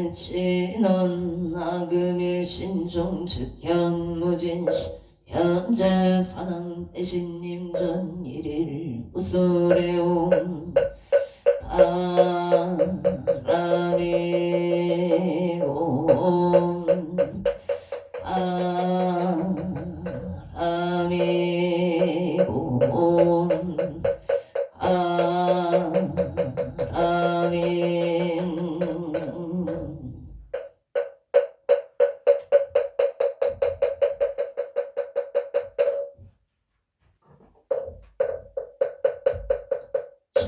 오래지는 나금일신종 즉현무진시 현재 사랑 대신님 전일일 우수레움 바람이고 바람이고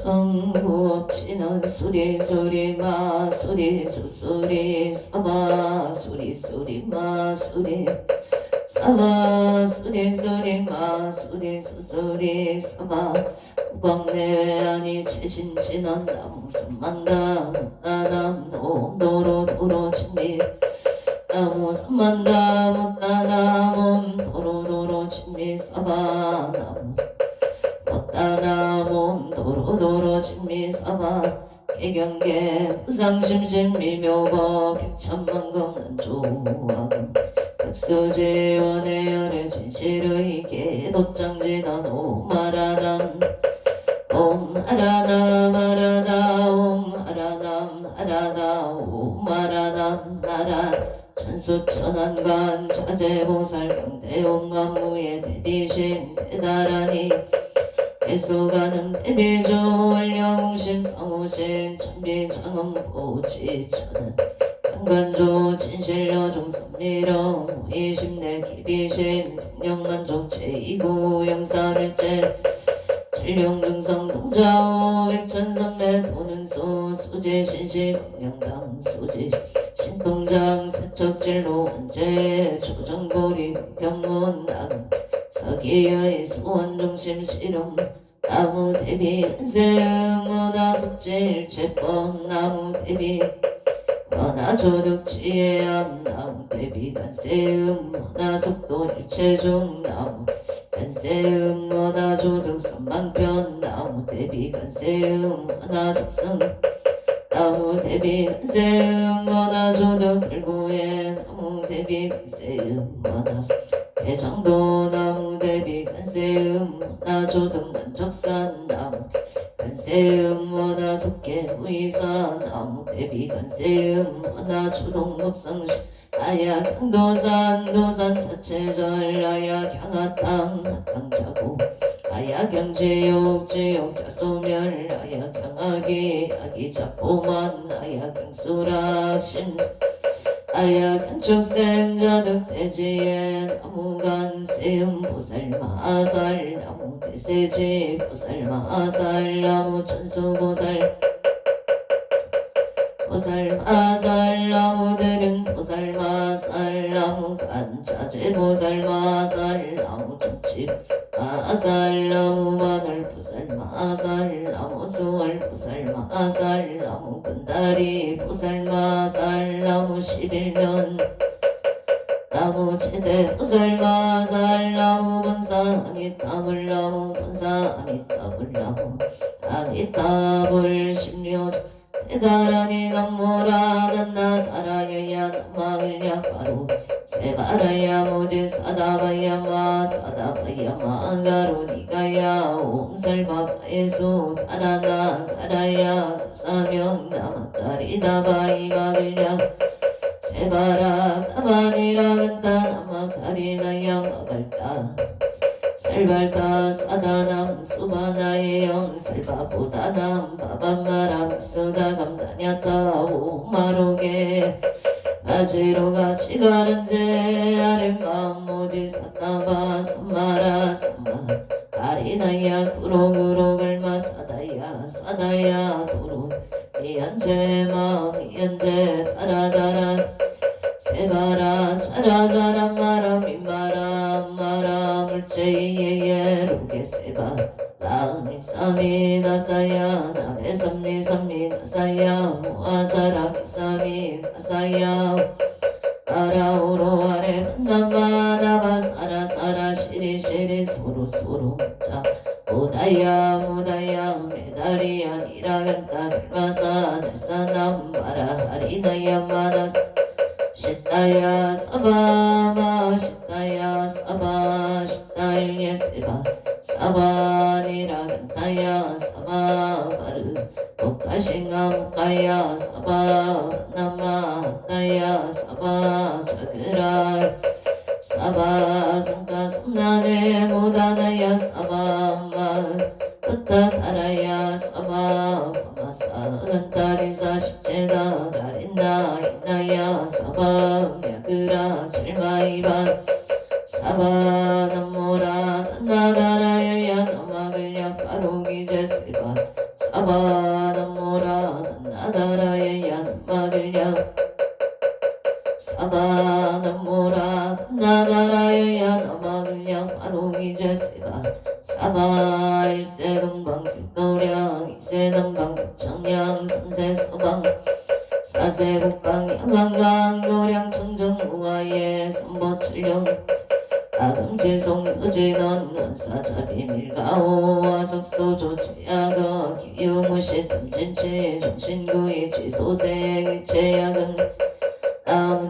청부업지는 수리수리 마수리 수수리 사마 수리수리 마수리 사마 수리수리 마수리 수수리 사마 우방내외아니 최신진한 나무선만다 나남 노도로 도로 진미 나무 선만다 못다나몸 도로도로 진미 사바 나무 못다나몸 도로도로 진미 사바 개경계 부상심심 미묘법 백천만금 난조화금 백수지원의 열의 진실의 개법장진한 오마라남 옴하라나 마라나 옴하라남 하라나 오마라남 나라 천수천안관 자재보살 강대용관무의 대비심 대다라니 배수가는 대비조 원령공심 성우신 천비장엄 보지천은 양관조 진실여종 섭리러 무이심내 기비심 성령만족 제2구 영사일제 칠룡중성 동자오 백천선매 도는소 수지신시 공명당 수지 신동장 세척질로 원제 조정고리 병문 나금 서기의 소원중심 실험 나무 대비 은세음 원화숙지 일체법 나무 대비 원화조득지혜암 나무 대비 간세음 원화속도 일체중 나무 간세음 원화조득 선방편 나무 대비 간세음 원화속성 나무 대비 간세음 원화조득 일구에 나무 대비 간세음 원화속 대정도 나무 대비 간세음 원화조득 만적산 나무 간세음 원화속계 무이산 나무 대비 간세음 원화조동 법성시 아야경도산 도산 자체절 아야경하탕 하탕자고 아야경지옥 지옥 자소멸 아야경아기 아기 자포만 아야경수락심 아야경축생자득 대지에 나무간세음 보살마살 나무 대세지 보살마살 나무 천수보살 보살마살 나무 대림 보살마살 나무 간자재 보살마살 나무 천치 마살 나무 마늘 보살마살 나무 수월 보살마살 나무 근다리 보살마살 나무 11년 나무 최대 보살마살 나무 본사 아미타불 나무 본사 아미타불 나무 아미타불 십묘 대다라니 남모라 단나 다라여야 남마을야 바로 세바라야 모질 사다바야마 사다바야마 가로니가야 옴살바바에소 다라나 가라야 다사명 나마가리다바이 마글야 세바라 다바니라 간다 나마가리나야 마발다 살발타 사다남 수바나의 영살바보다남 바밤마람 수다감다냐타 오마로게 아지로가 지가른제 아랫마음 모지 사타바 삼마라 삼마 아리나야 구로구로글마 사다야 사다야 도로 이안제 마음 이안제 따라다라 세바라 자라자라 마라 민마라 마라 물제이예예 로게 세바 라미 사미 나사야 나베 삼리 삼미 나사야 모아자라 미사미 나사야 아라오로 아레 만나마 나바 사라 사라 시리 시리 소로 소로 자 오다야 무다야 메다리야 니라간다 글마사 날사남 마라 하리나야 마나사 시타야 사바마 시타야 사바 시타유예 세바 사바니라 간타야 사바 바르 오카싱가 무카야 사바 나마 하타야 사바 자그라 사바 상가 삼나네 모다나야 사바마 으따타라야 사바 마사 란타리사 시체다 가린다 인나야 사바 мя그라 칠마이바 사바 남모라 단나다라야야 나마글랴 파로기제 세바 사바 남모라 단나다라야야 나마글랴 사바 남모라 단나다라야야 나마글랴 파로기제 세바 사바 일세 동방 길도량 이세 남방 북청양 삼세 서방 사세 북방 양강강 노량 청정 우아예 삼보칠령 아금지송 유진원 원사자비 밀가오 와석소 조치야거 기유무시 탐진치 종신구이 지소생 이체야금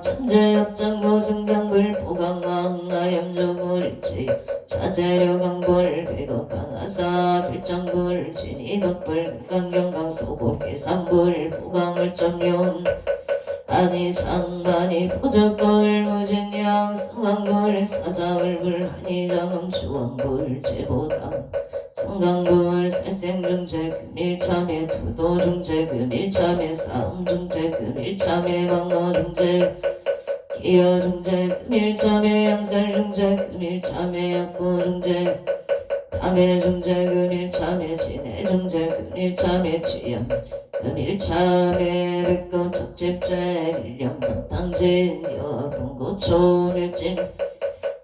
천재협장고 승장불 보강왕 아염조불일치 차재료강불 백어강하사 필장불 진이덕불 금강경강 소복계 삼불 보강을점용 아니 장만이 포적불 무진양 승강불 사자울불 한이장음 주원불 제보당 성강불 살생중재 금일참에 투도중재 금일참에 싸움중재 금일참에 방어중재 기여중재 금일참에 양살중재 금일참에 약구중재 담해중재 금일참에 진해중재 금일참에 취염 금일참에 백금 척집재 일령 방탕진 여분고초밀진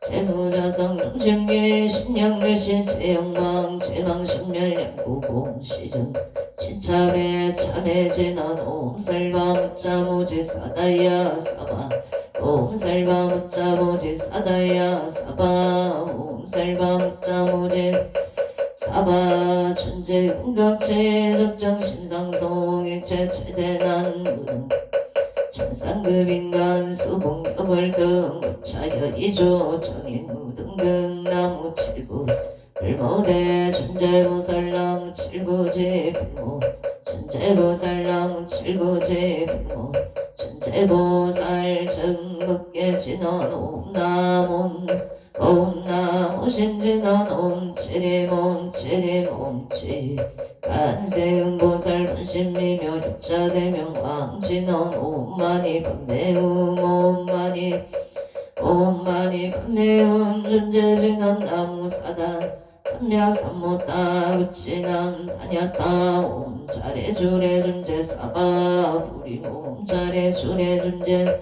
재무자성 중심계 신명멸시 재영망 재망신멸량구공 시정 신참에 참해진원 옴살바 묻자모지 사다야 사바 옴살바 묻자모지 사다야 사바 옴살바 묻자모지 사바 천재 궁각체 적정 심상송 일체 최대난 무능 천상급인간 수봉격월등 무차여이조 정인무등등 나무 칠구 불모대 천재보살나무 칠구지 불모 천재보살나무 칠구지 불모 천재보살 정극계 진원 옴나몬 옴나무 신진원 옴치리몸치리몸치 간세음보살 분신미묘 육자대명 왕진원 옴마니 밤매움 옴마니 옴마니 밤매움 존재진원 나무사단 삼야삼모따 우치남 다녔다 옴 잘해주래 존재 사바 부리몸 잘해주래 존재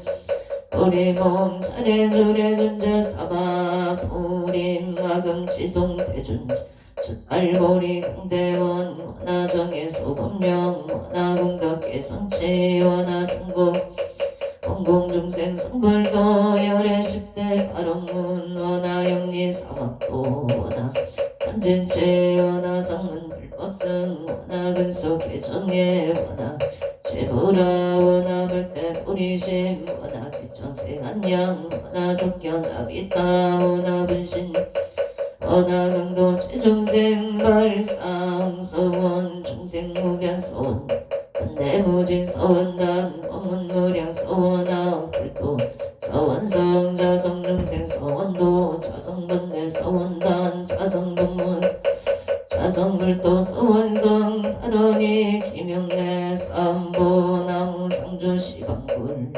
부리몸 잘해주래 존재 사바 부림 마금치송 대존재 첫발보리 강대원 원하정의 소금령 원하공덕의 성치 원하승복 원공중생 성불도 열애십대 발원문 원하영리 사막도 원하수 탐진체 원하상문 불법승 원하근소 개정예 원하 제부라 원하불대 보리심 원하기천생 안양 원하석견 아비타 원하분신 원하강도 최중생 발상 서원 중생 무변 서원 내무진 서원단 법문무량 서원아 불도 서원성 자성중생 서원도 자성번뇌 서원단 자성동문 자성불도 서원성 발언이 김영래 삼보 나무상조 시방불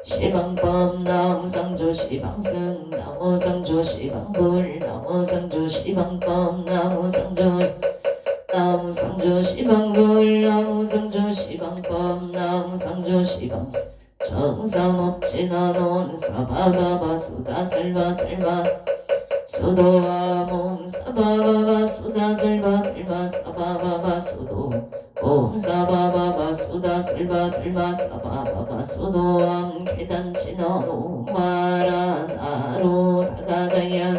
시방법 나무상조 시방승 나무상조 시방불 나무상조 시방법 나무상조 시방불 나무상조 시방법 나무상조 시방승 정삼업진화논 사바바바 수다슬바 들바 수도와 몸 사바바바 수다슬바 들바 사바바바 수도 옴 사바바바 수다슬바 들바 사바바바 수도왕 계단진화노 마라나로 다가다야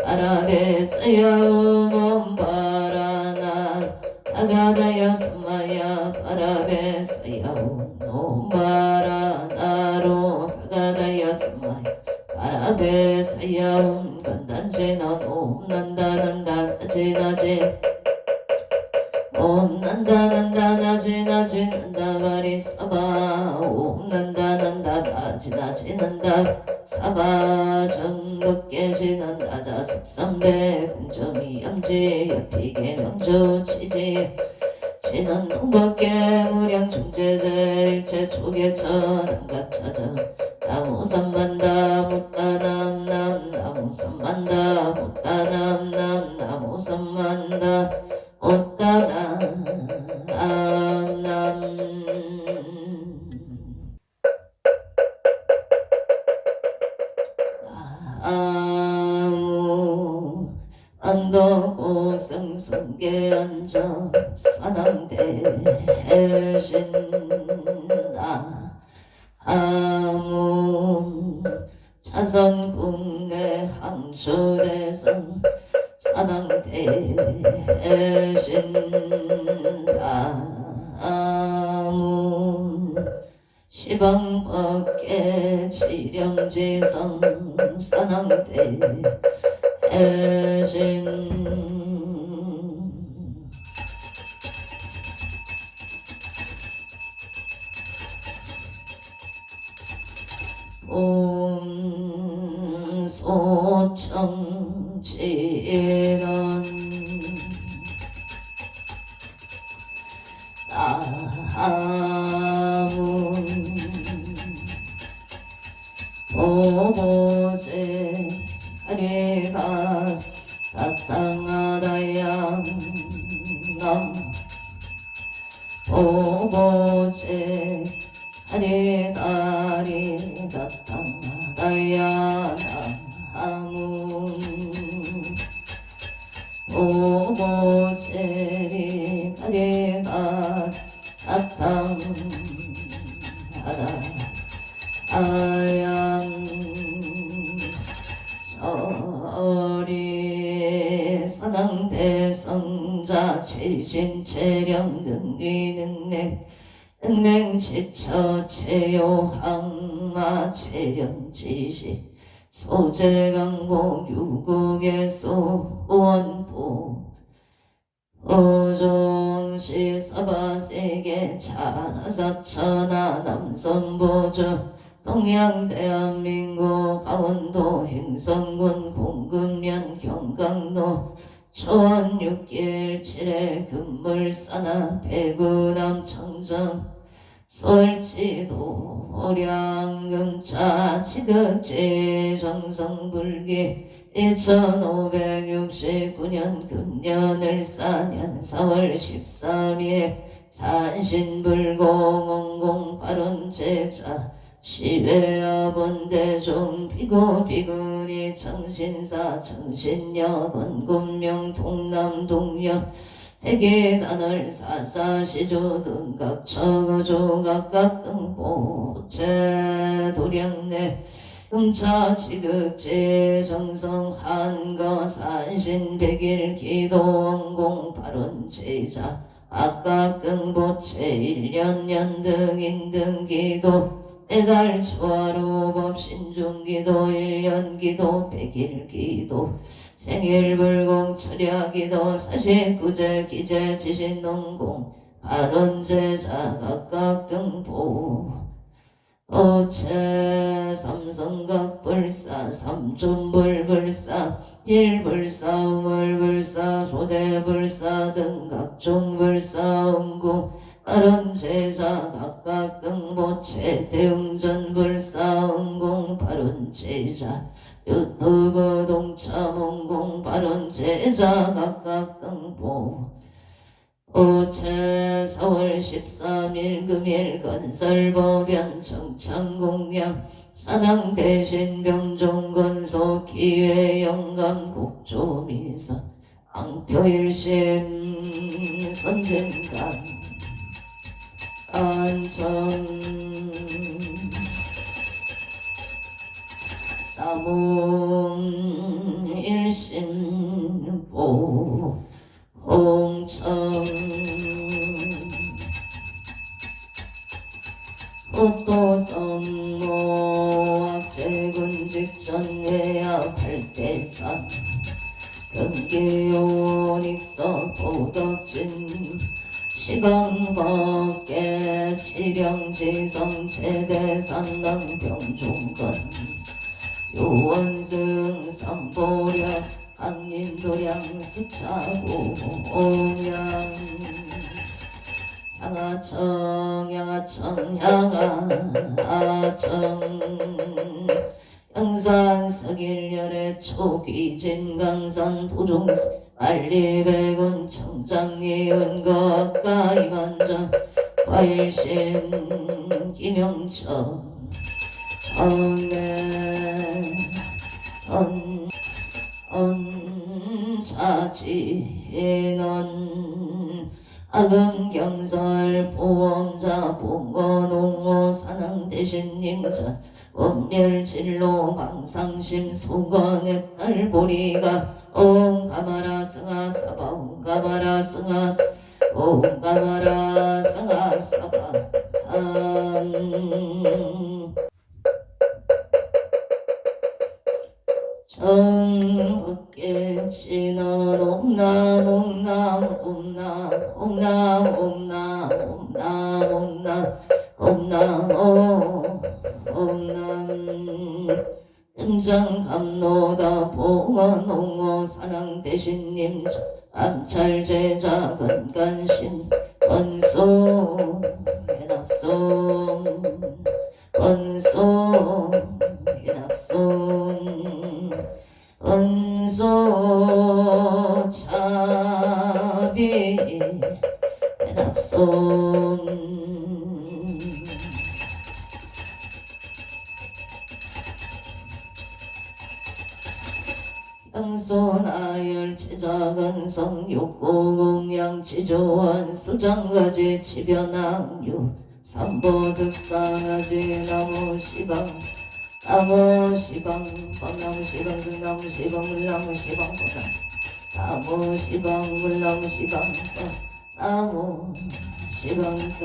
아라베 사야옴 다가다야 삼마야 바라베 사야오 노바라 나로 다가다야 삼마야 바라베 사야오 간단제 나노 난다 난다 나제 나제 옴 난다 난다 나제 나제 난다 바리 사바 옴 난다 난다 나제 나제 난다 사바 정극계 지난다 자석삼대 공점이 염지 옆이계 명주 치지 지난 동밖에 무량 중재제 일체 초계처 남가차저 나무삼만다 못다남남 나무삼만다 못다남남 나무삼만다 못다남남 아무 안도고성성계 앉아 사당대신나 아무 자선국내 항주대성 사당대신나 아무 시방법계 지령지성 사당대 애신 옴 소청지는 나무 보보제 하리가 따땅하다양 남 보보제 하리가리 따땅하다양 나무 보보제리 하리가 따땅하다 아양 저리 사당대성자 체신체령 능리능맹 능맹지처 체요항마 체령지시 소재강복 유국의소 원보 오종시 사바세계 차사천하 남선보조 동양대한민국 강원도 행성군 공금면 경강도 초원 6길 7회 금물사나 배구남 청정 설지도 오량금차 지극지 정성불기 2569년 금년을 4년 4월 13일 산신불공 발원제자 시외아본대종 비구비구니 청신사 청신여건 군명 통남동여 백계단을 사사시조 등각처고조각각 등보체 도량내 금차 지극지 정성 한거 산신 백일 기도원공 발원제자 악각 등보체 일년년 등인 등기도 매달 초하루 법신중기도 1년기도 100일기도 생일불공 철야기도 49제 기재 지신농공 발원제자 각각 등보 오체 삼성각불사 삼존불불사 일불사 우물불사 소대불사 등 각종불사 음구 발원제자 각각 등보체 대웅전불사 음공 발원제자 유튜브 동참원공 발원제자 각각 등보 오체 4월 13일 금일 건설법연 정창공양 산항대신 병종건소 기회영감 국조미사 앙표일심 선생감 안전 나무 일심보 홍청 꽃도성모 악재군직전외야 발대산 금기온익서 보덕진 시강법계 치령지성 제대산 남병종건 요원승 삼보령 강림도량 수차고 옹양 양아청 양아청 양아청 양산 서길열의 초귀진 강산 도종사 알리백운 청장리은 가까이 만져 과일심 김영철 언자지는 악음경설 보험자 봉건홍호 산항대신님자 원멸진로 망상심 소건의 딸보리가 옴 가마라 승하 사바 옴 가마라 승하 옴 가마라 승하 사바 정북계 신원 옴남 옴남 옴남 옴남 옴남 옴남 옴남 옴남 옴남 음장감노다 봉헌홍호 산항대신님 암찰제자 건간심 원소 해납송 원소 해납송 원소 차비 해납송 양손아열 치자근성 육고공양 지조원 수장가지 치변항유 삼보득산하지 나무시방 나무시방 밤나무시방 들나무시방 물나무시방 나무시방 물나무시방 나무시방성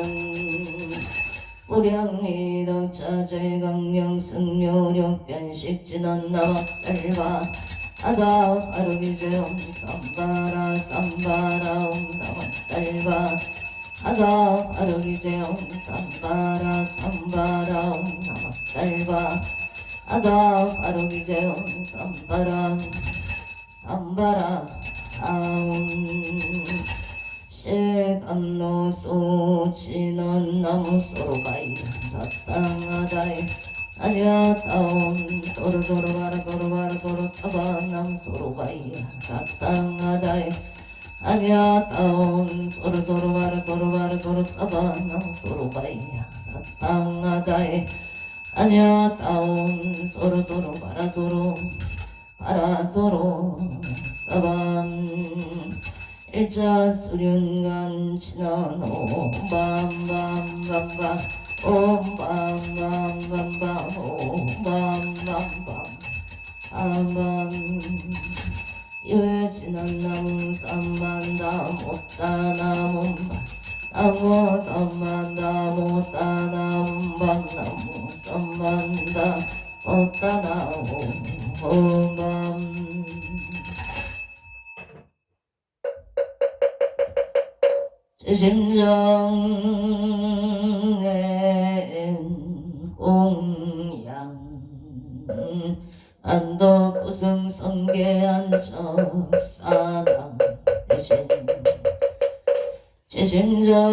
우량미덕 자재강명 승묘력 변식진원 나막살바 아다 바르기제옴 쌈바라 쌈바라 옴나막살바 아다 바르기제옴 쌈바라 쌈바라 옴나막살바 아다 바르기제옴 쌈바라 쌈바라 아옴 실감노소 진원 나무소로가이 나땅하다이 아냐따옴 도로도로바라 도로바라 도로 사바남 소로가이 나땅하다이 아냐따옴 도로도로바라 도로바라 도로 사바남 소로가이 나땅하다이 아냐따옴 소로도로바라 소로 바라소로 사밤 일자 수륜간 친원 옴밤밤밤밤 옴밤밤밤밤 옴밤밤밤 암밤 유해지난 나무 쌈만다 못다나무 나무 쌈만다 못다나무 나무 쌈만다 못다나무 옴밤 심정엔 공양 안덕구승 성계안처 사당 대신 제심정엔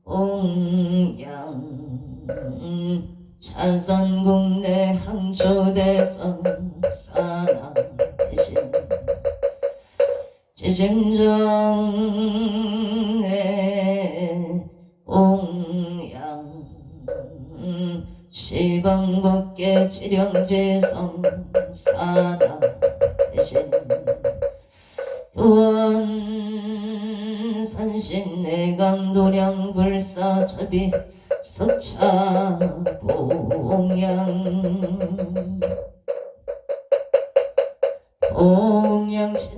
공양 찬선국내 항주대성 사당 대신 제심정의 옹양 시방법계 지령지성 사당 대신 후원산신 내강도량 불사첩이 석차봉양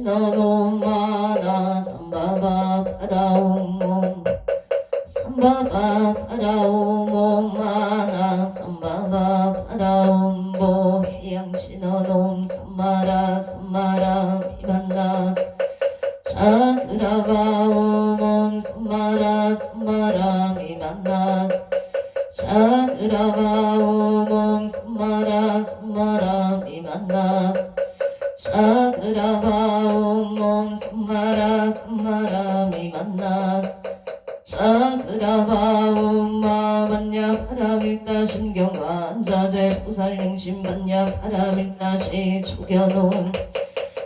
옹양신원오마나 삼바바 파라옴몸 삼바바 파라옴 마나 삼바바 파라옴 보 해양친어놈 삼마라 삼마라 미만나 샤그라바옴 삼마라 삼마라 미만나 샤그라바옴 삼마라 삼마라 미만나 샤그라바옴 삼마라 삼마라 미만나 샤그라바옴 마반야 파라밀다 신경만자제 부살능심 반야 파라밀다시 죽여놓은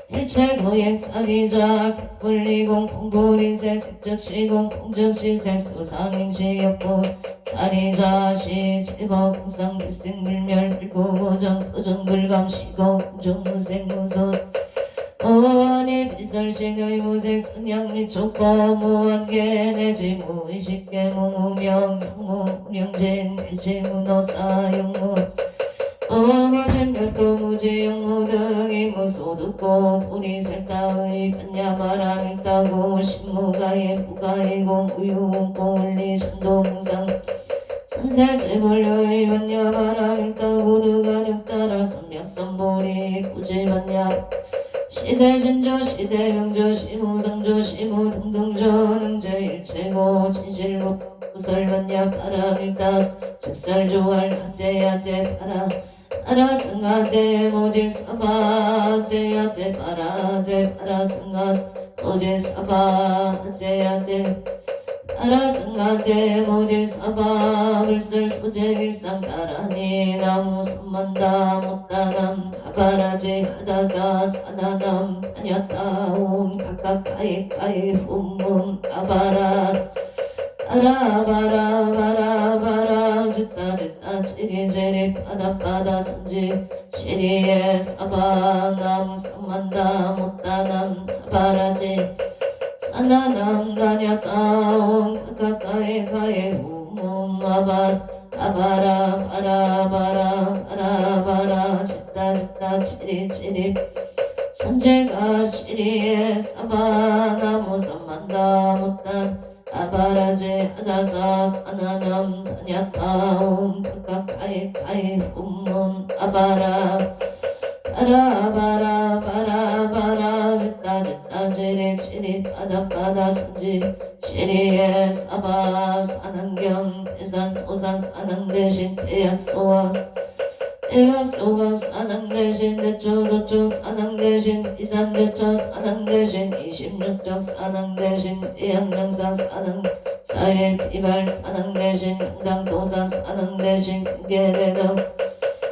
일체고액 사기자 색불리공 공불이세 색적시공 공적시색 수상행시역고 사리자시 제법공상 불생불멸 불고무정 부정불감 시공 공정무색무소 무한히 비설식의 무색 성향 및 족법 무한계 내지 무의식계 무무명 영무령진 배지 문어사용무 어거진 별도 무지 영무 등이 무소득고 뿌리색다의 반야바람일다고 신무가의 부가이고 무유공고 원리 전도공상 선세지불류의 반야바람일다고 누가육따라 선명선보리 고지반야 시대신조 시대명조 시무상조 시무등등조 능제 일체고 진실무 구설반야 바람일다 즉살조할 하세야제 파라 파라승하제 모지사바세야제 파라제 파라승하 모지사바세야제 파라승하제 모지사바 불설 소재길상 따라니 나무 선만다 못다남 하바라지 하다사 사다남 다녔다옴 각각가이가이 훔문 아바라 바라바라바라바라 짓다 지리제리 바다바다 선지 시리에 사바 나무 선만다 못다남 하바라지 사나남 다녔다옴 각각가이가이 훔문 아바라 바라바라 짓다 치리 선제가 시리에 사바 나무 선만다 못다 아바라제 하다사 사나남 다냐타옴 각각가이가이 훔문 아바라 바라바라 짓다 지리 바다 선지 시리에 사바 사난경 대산 소산 사난 대신 대약 소와 대각 소각 사난 대신 대초 저초 사난 대신 비산 대처 사난 대신 26적 사난 대신 대양명산 사난 사회 비발 사난 대신 명당도산 사난 대신 금계대덕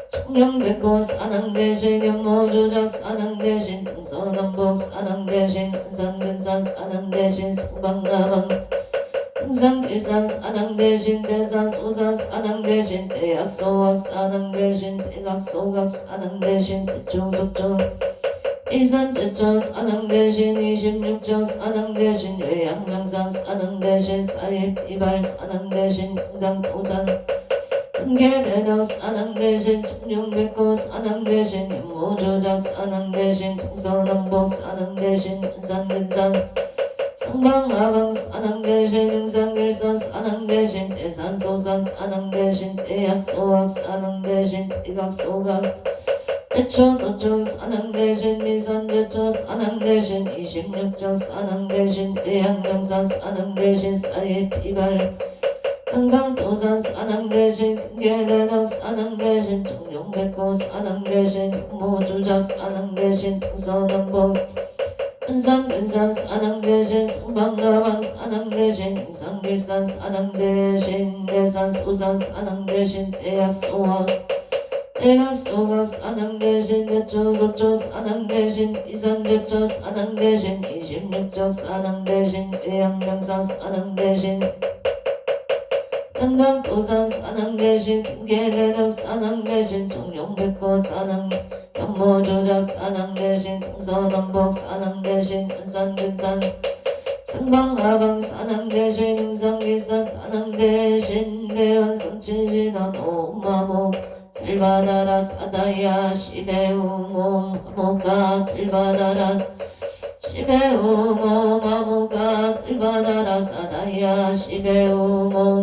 청룡백고 사난 대신 연모조작 사난 대신 동서남북 사난 대신 한산근산 사난 대신 성방나방 흥상길산 사난 대신 대산 소산 사난 대신 대약소각 사난 대신 대각소각 사난 대신 대충속조 일산제처 사난 대신 26적 사난 대신 외양명산 사난 대신 사회비발 사난 대신 금강도산 금계대덕 사난 대신 청룡백고 사난 대신 연모조작 사난 대신 동서남북 사난 대신 한산근산 성방아방 사난 대신 흥상길산 사난 대신 대산소산 사난 대신 대약소각 사난 대신 대각소각 대초소초 사난 대신 미산제처 사난 대신 26적 사난 대신 대양명산 사난 대신 사회비발 금강도산 사난 대신 금계대덕 사난 대신 청룡백고 사난 대신 용모조작 사난 대신 동서남북 한산근산 사난 대신 성방가방 사난 대신 흥상길산 사난 대신 대산소산 사난 대신 대약소각 대각소각 사난 대신 대초조초 사난 대신 비산제처 사난 대신 26적 사난 대신 외양명산 사난 대신 금강도산 사난 대신 금계대덕 사난 대신 청룡백고 사난 연모조작 사난 대신 동서남북 사난 대신 한산근산 성방아방 사난 대신 흥상길산 사난 대신 대연성친신원 오마목 슬바다라 사다야 시베우몸 하모가 슬바다라 시베우몸 하모가 슬바다라 사다야 시베우몸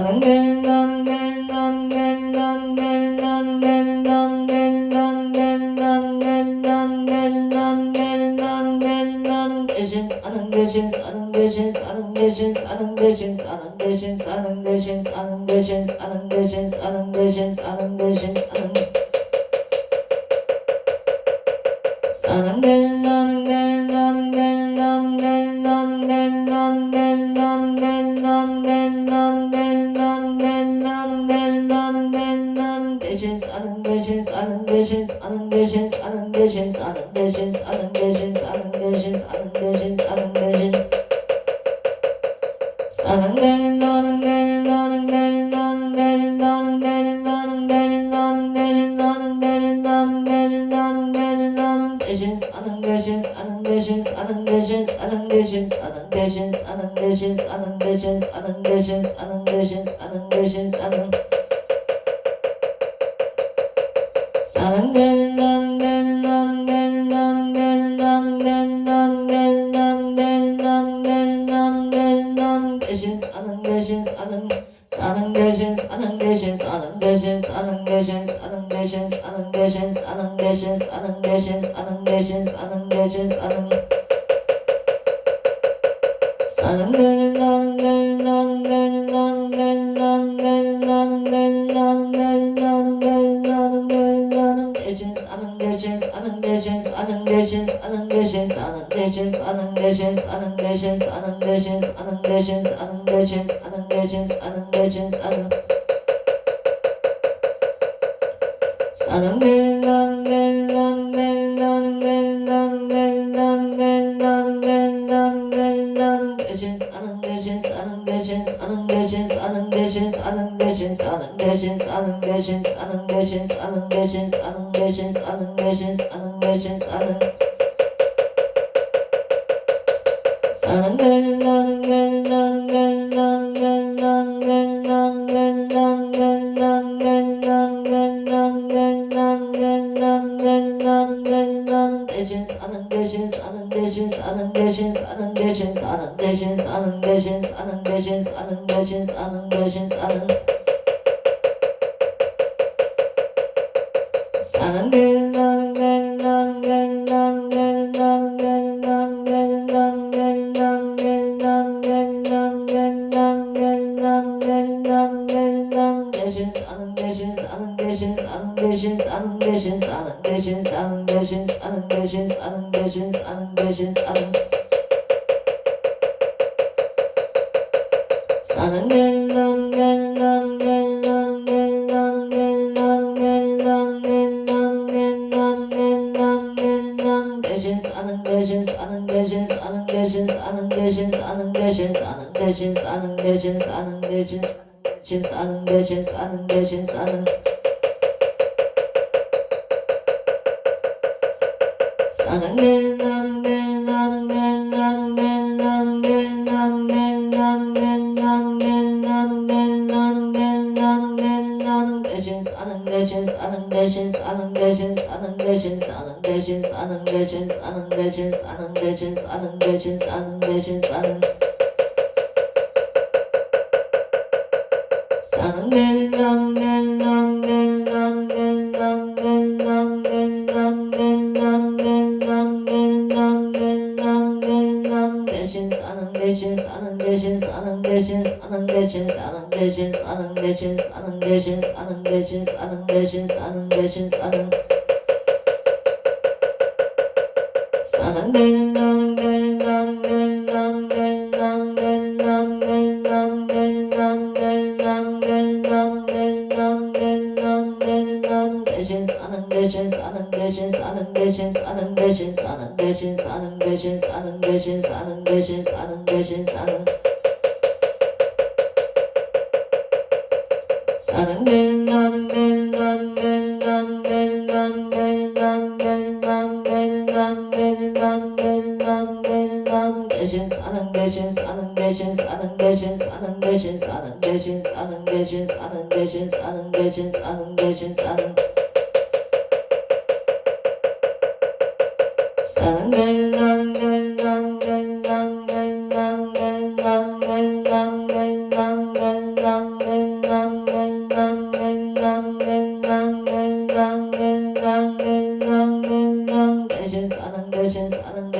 사는 되는 나는 되는 나는 되는 나는 되는 나는 되는 나는 되는 나는 되는 나는 되는 나는 되는 나는 되는 나는 되는 나는 대신 사는 대신 사는 대신 사는 대신 사는 대신 사는 대신 사는 대신 사는 대신 사는 대신 사는 대신 사는 대신 사는 사는 되는 나는 되는 나는 되는 나는 되는 나는 되는 나는 되는 나는 되는 나는 되는 나는 되는 나는 되는 나는 되는 나는 되는 나는 대신 사는 대신 사는 대신 사는 대신 사는 대신 사는 대신 사는 대신 사는 대신 사는 대신 사는 대신 사는 되는 나는 되는 나는 되는 나는 되는 나는 되는 나는 되는 나는 되는 나는 되는 나는 되는 나는 되는 나는 대신 사는 대신 사는 대신 사는 대신 사는 대신 사는 대신 사는 대신 사는 대신 사는 대신 사는 대신 사는 대신 사는 사는 되는 나는 되는 나는 되는 나는 되는 나는 되는 나는 되는 나는 되는 나는 되는 나는 되는 나는 대신 사는 대신 사는 사는 대신 사는 대신 사는 대신 사는 대신 사는 대신 사는 대신 사는 대신 사는 대신 사는 대신 사는 대신 사는 사는 되는 나는 되는 나는 되는 나는 되는 나는 되는 나는 되는 나는 되는 나는 되는 나는 되는 나는 대신 사는 대신 사는 대신 사는 대신 사는 대신 사는 대신 사는 대신 사는 대신 사는 대신 사는 대신 사는 대신 사는 대신 사는 대신 사는 사는 되는 나는 되는 나는 되는 나는 되는 나는 되는 나는 되는 나는 되는 나는 되는 나는 대신 사는 대신 사는 대신 사는 대신 사는 대신 사는 대신 사는 대신 사는 대신 사는 대신 사는 대신 사는 대신 사는 대신 사는 대신 사는 사는 되는 나는 되는 나는 되는 나는 되는 나는 되는 나는 되는 나는 되는 나는 되는 나는 되는 나는 되는 나는 되는 나는 되는 나는 되는 나는 대신 사는 대신 사는 대신 사는 대신 사는 대신 사는 대신 사는 대신 사는 대신 사는 대신 사는 대신 사는 사는 되는 나는 되는 나는 되는 나는 되는 나는 되는 나는 되는 나는 되는 나는 되는 나는 되는 나는 되는 나는 되는 나는 되는 나는 되는 나는 대신 사는 대신 사는 대신 사는 대신 사는 대신 사는 대신 사는 대신 사는 대신 사는 대신 사는 대신 사는 사는 되는 나는 되는 나는 되는 나는 되는 나는 되는 나는 되는 나는 되는 나는 되는 나는 되는 나는 되는 나는 대신 사는 대신 사는 대신 사는 대신 사는 대신 사는 대신 사는 대신 사는 대신 사는 대신 대신 사는 대신 사는 대신 사는 사는 되는 나는 되는 나는 되는 나는 되는 나는 되는 나는 되는 나는 되는 나는 되는 나는 되는 나는 되는 나는 되는 나는 대신 사는 대신 사는 대신 사는 대신 사는 대신 사는 대신 사는 대신 사는 대신 사는 대신 사는 대신 사는 대신 사는 사는 되는 나는 되는 나는 되는 나는 되는 나는 되는 나는 되는 나는 되는 나는 되는 나는 되는 나는 되는 나는 되는 나는 대신 사는 대신 사는 대신 사는 대신 사는 대신 사는 대신 사는 대신 사는 대신 사는 대신 사는 대신 사는 대신 사는 사는 되는 나는 되는 나는 되는 나는 되는 나는 되는 나는 되는 나는 되는 나는 되는 나는 되는 나는 되는 나는 되는 나는 되는 나는 대신 사는 대신 사는 대신 사는 대신 사는 대신 사는 대신 사는 대신 사는 대신 사는 대신 사는 대신 사는 사는 되는 나는 되는 나는 되는 나는 되는 나는 되는 나는 되는 나는 되는 나는 되는 나는 되는 나는 되는 나는 대신 사는 대신 사는 대신 사는 대신 사는 대신 사는 대신 사는 대신 사는 대신 사는 대신 사는 대신 사는 사는 되는 나는 되는 나는 되는 나는 되는 나는 되는 나는 되는 나는 되는 나는 되는 나는 되는 나는 되는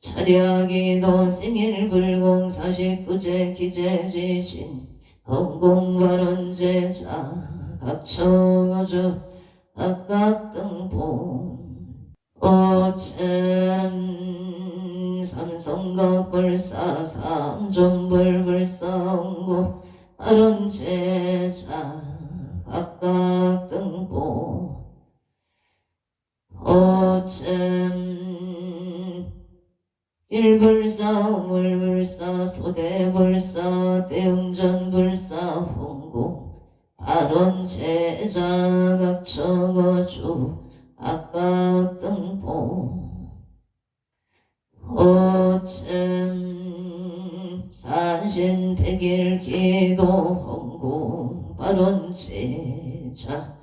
차량이도 생일불공 49제 기재지진 헌공발언제자 각처거주 각각등본 오천 삼성각불사 삼존불불성구 발언제자 각각등본 오천 일불사 우물불사 소대불사 대응전불사 홍공 발언제자 각처거주 각각등본 오천 산신백일기도 홍공 발언제자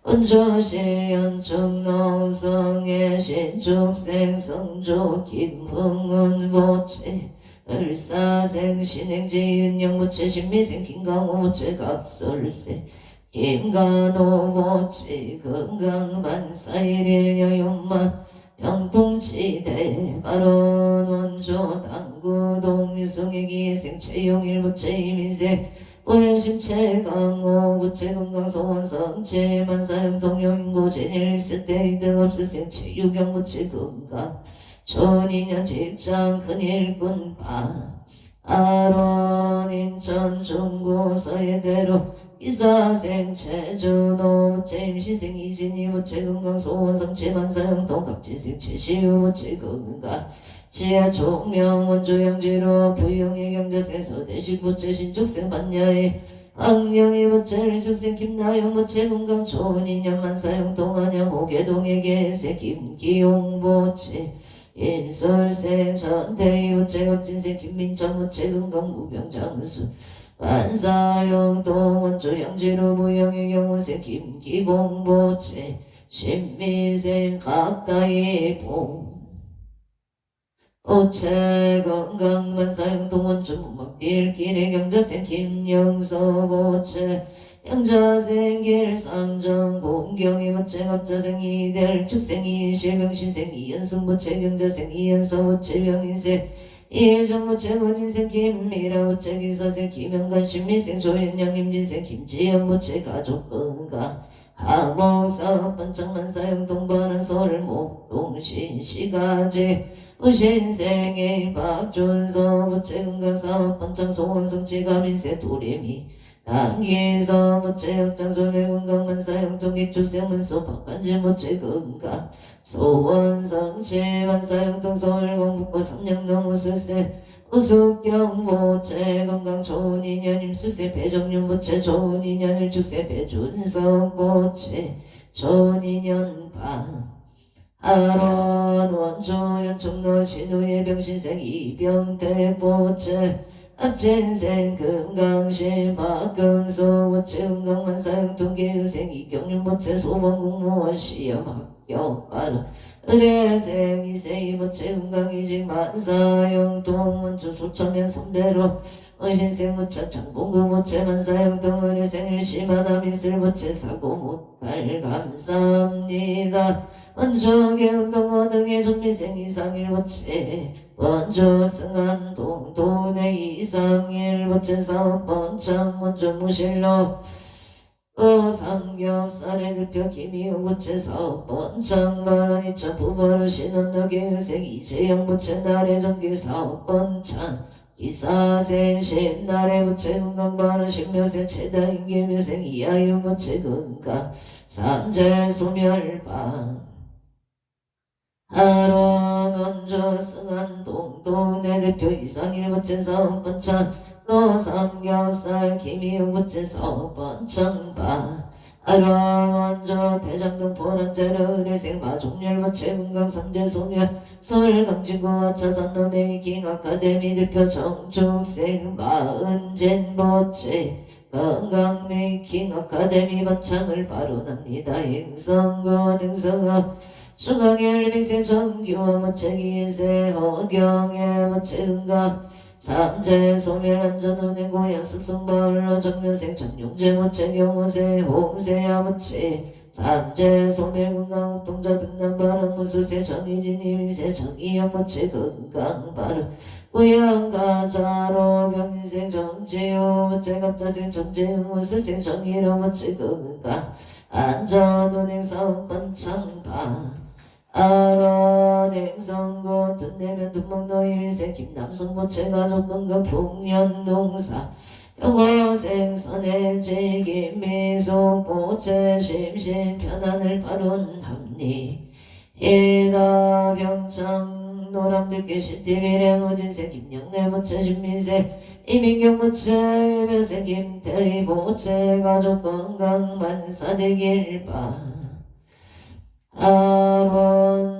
은조시연축농성의 신축생성조 김흥은 보채 을사생신행지은영무채 신미생 김강호무채 갑설세 김간호보채 건강만사일일여윤마 영통치대 발언원조 당구동유승의기생 채용일부채 이민세 오연심체 강호 부채 건강소원성체 만사형통용인고 제일세대 등업수생체 유경부채 건강 천인년 직장 큰일꾼파 아론 인천 중구 서해대로 이사생체 주노부채 임시생 이진이 부채 건강소원성체 만사형통 갑지생체 시우부채 건강 지하 총명 원조양지로 부용의 경자세서 대식부채 신축생 반야의 악령의 부채를 축생 김나영 부채 건강 좋은 인연 만사형 동안영 오개동의 개세 김기용부채 임설생 전태희 부채 갑진생 김민창 부채 건강 무병장수 만사형 동원조양지로 부용의 경우생 김기봉부채 신미생 각다의 봉 오체 건강만사형동원중 목딜길의 경자생 김영서보채 영자생 길삼정 공경이 보채 갑자생 이대를 축생 이실병신생 이연승보채 경자생 이연서보채 병인생 이해정보채 모진생 김미라보채 기사생 김영관 신미생 조현영 임진생 김지연보채 가족건강 하목사 번창만사형 동반한 솔목 동신시가지 우신생의 박준서 부채건강사 번창소원성치 가민세 도레미 남기서 부채 역장소멸건강만사형 동기출생문소 박간지 부채 건강 소원성치 만사형 동서울공북고 삼년강 우술세 우숙경 부채 건강 좋은 인연 임수세 배정윤 부채 좋은 인연 일축세 배준석 부채 좋은 인연 방 아론 원조연 총로 신우의 병신생 이병태 부채 앞진생 금강신 박금수 부채 건강만사형 동계의생 이경윤 부채 소방공무원 시험 합격 바로 의대생 이세이 부채 건강이직 만사형 동원주 소천면 선대로 의신생 무차 창봉구 부채 만사형 동원의 생일 심하다 미술 부채 사고 못할 감사합니다. 원조계 운동원 등의 전미생 이상일 부채 원조 승한 동도내 이상일 부채 사업 번창 원조 무실로 삼겹살의 대표 김희우 부채 사업 번창 만원 2차 부바로 신원역의 의색 이재영 부채 날의 전기 사업 번창 기사생 신날의 부채 건강 만원 신묘생 최다 인계묘생 이하유 부채 건강 삼재 소멸방 아론 원조 승한 동도내 대표 이상일 부채 사업 번창 노삼겹살 김희우 부채 사업 번창바 아론 원조 대장동 보란제로 의뢰생 마종렬 부채 건강 삼재 소멸 서울 강진구 와차산 노메이킹 아카데미 대표 정축생 마은진 부채 건강 메이킹 아카데미 번창을 발언합니다. 행성거 등성어 중앙열 미세 정규와 모체기세 허경의 모체은가 삼재 소멸 안전운행 고향 습성마을로 정면생 정용재 모체 경호세 홍세야 모체 삼재 소멸 건강 동자 등남 바람 무수세 정의진 이민세 정의연 무치 건강 바람 무양가자로 병인생 정지요 무체갑자생 정지요 무수생 정의로 무치 건강 안전운행 사업반창바 아론행성고 든내면 둔목노이민생 김남성 무체가족 건강 풍년농사 영어생선의 지김미소 보채 심심 편안을 바룬 합리 이다 병창 노람들께 시티비례 무진세 김영래 보채 신미세 이민경 보채 유명세 김태희 보채 가족 건강 만사되길 바 아론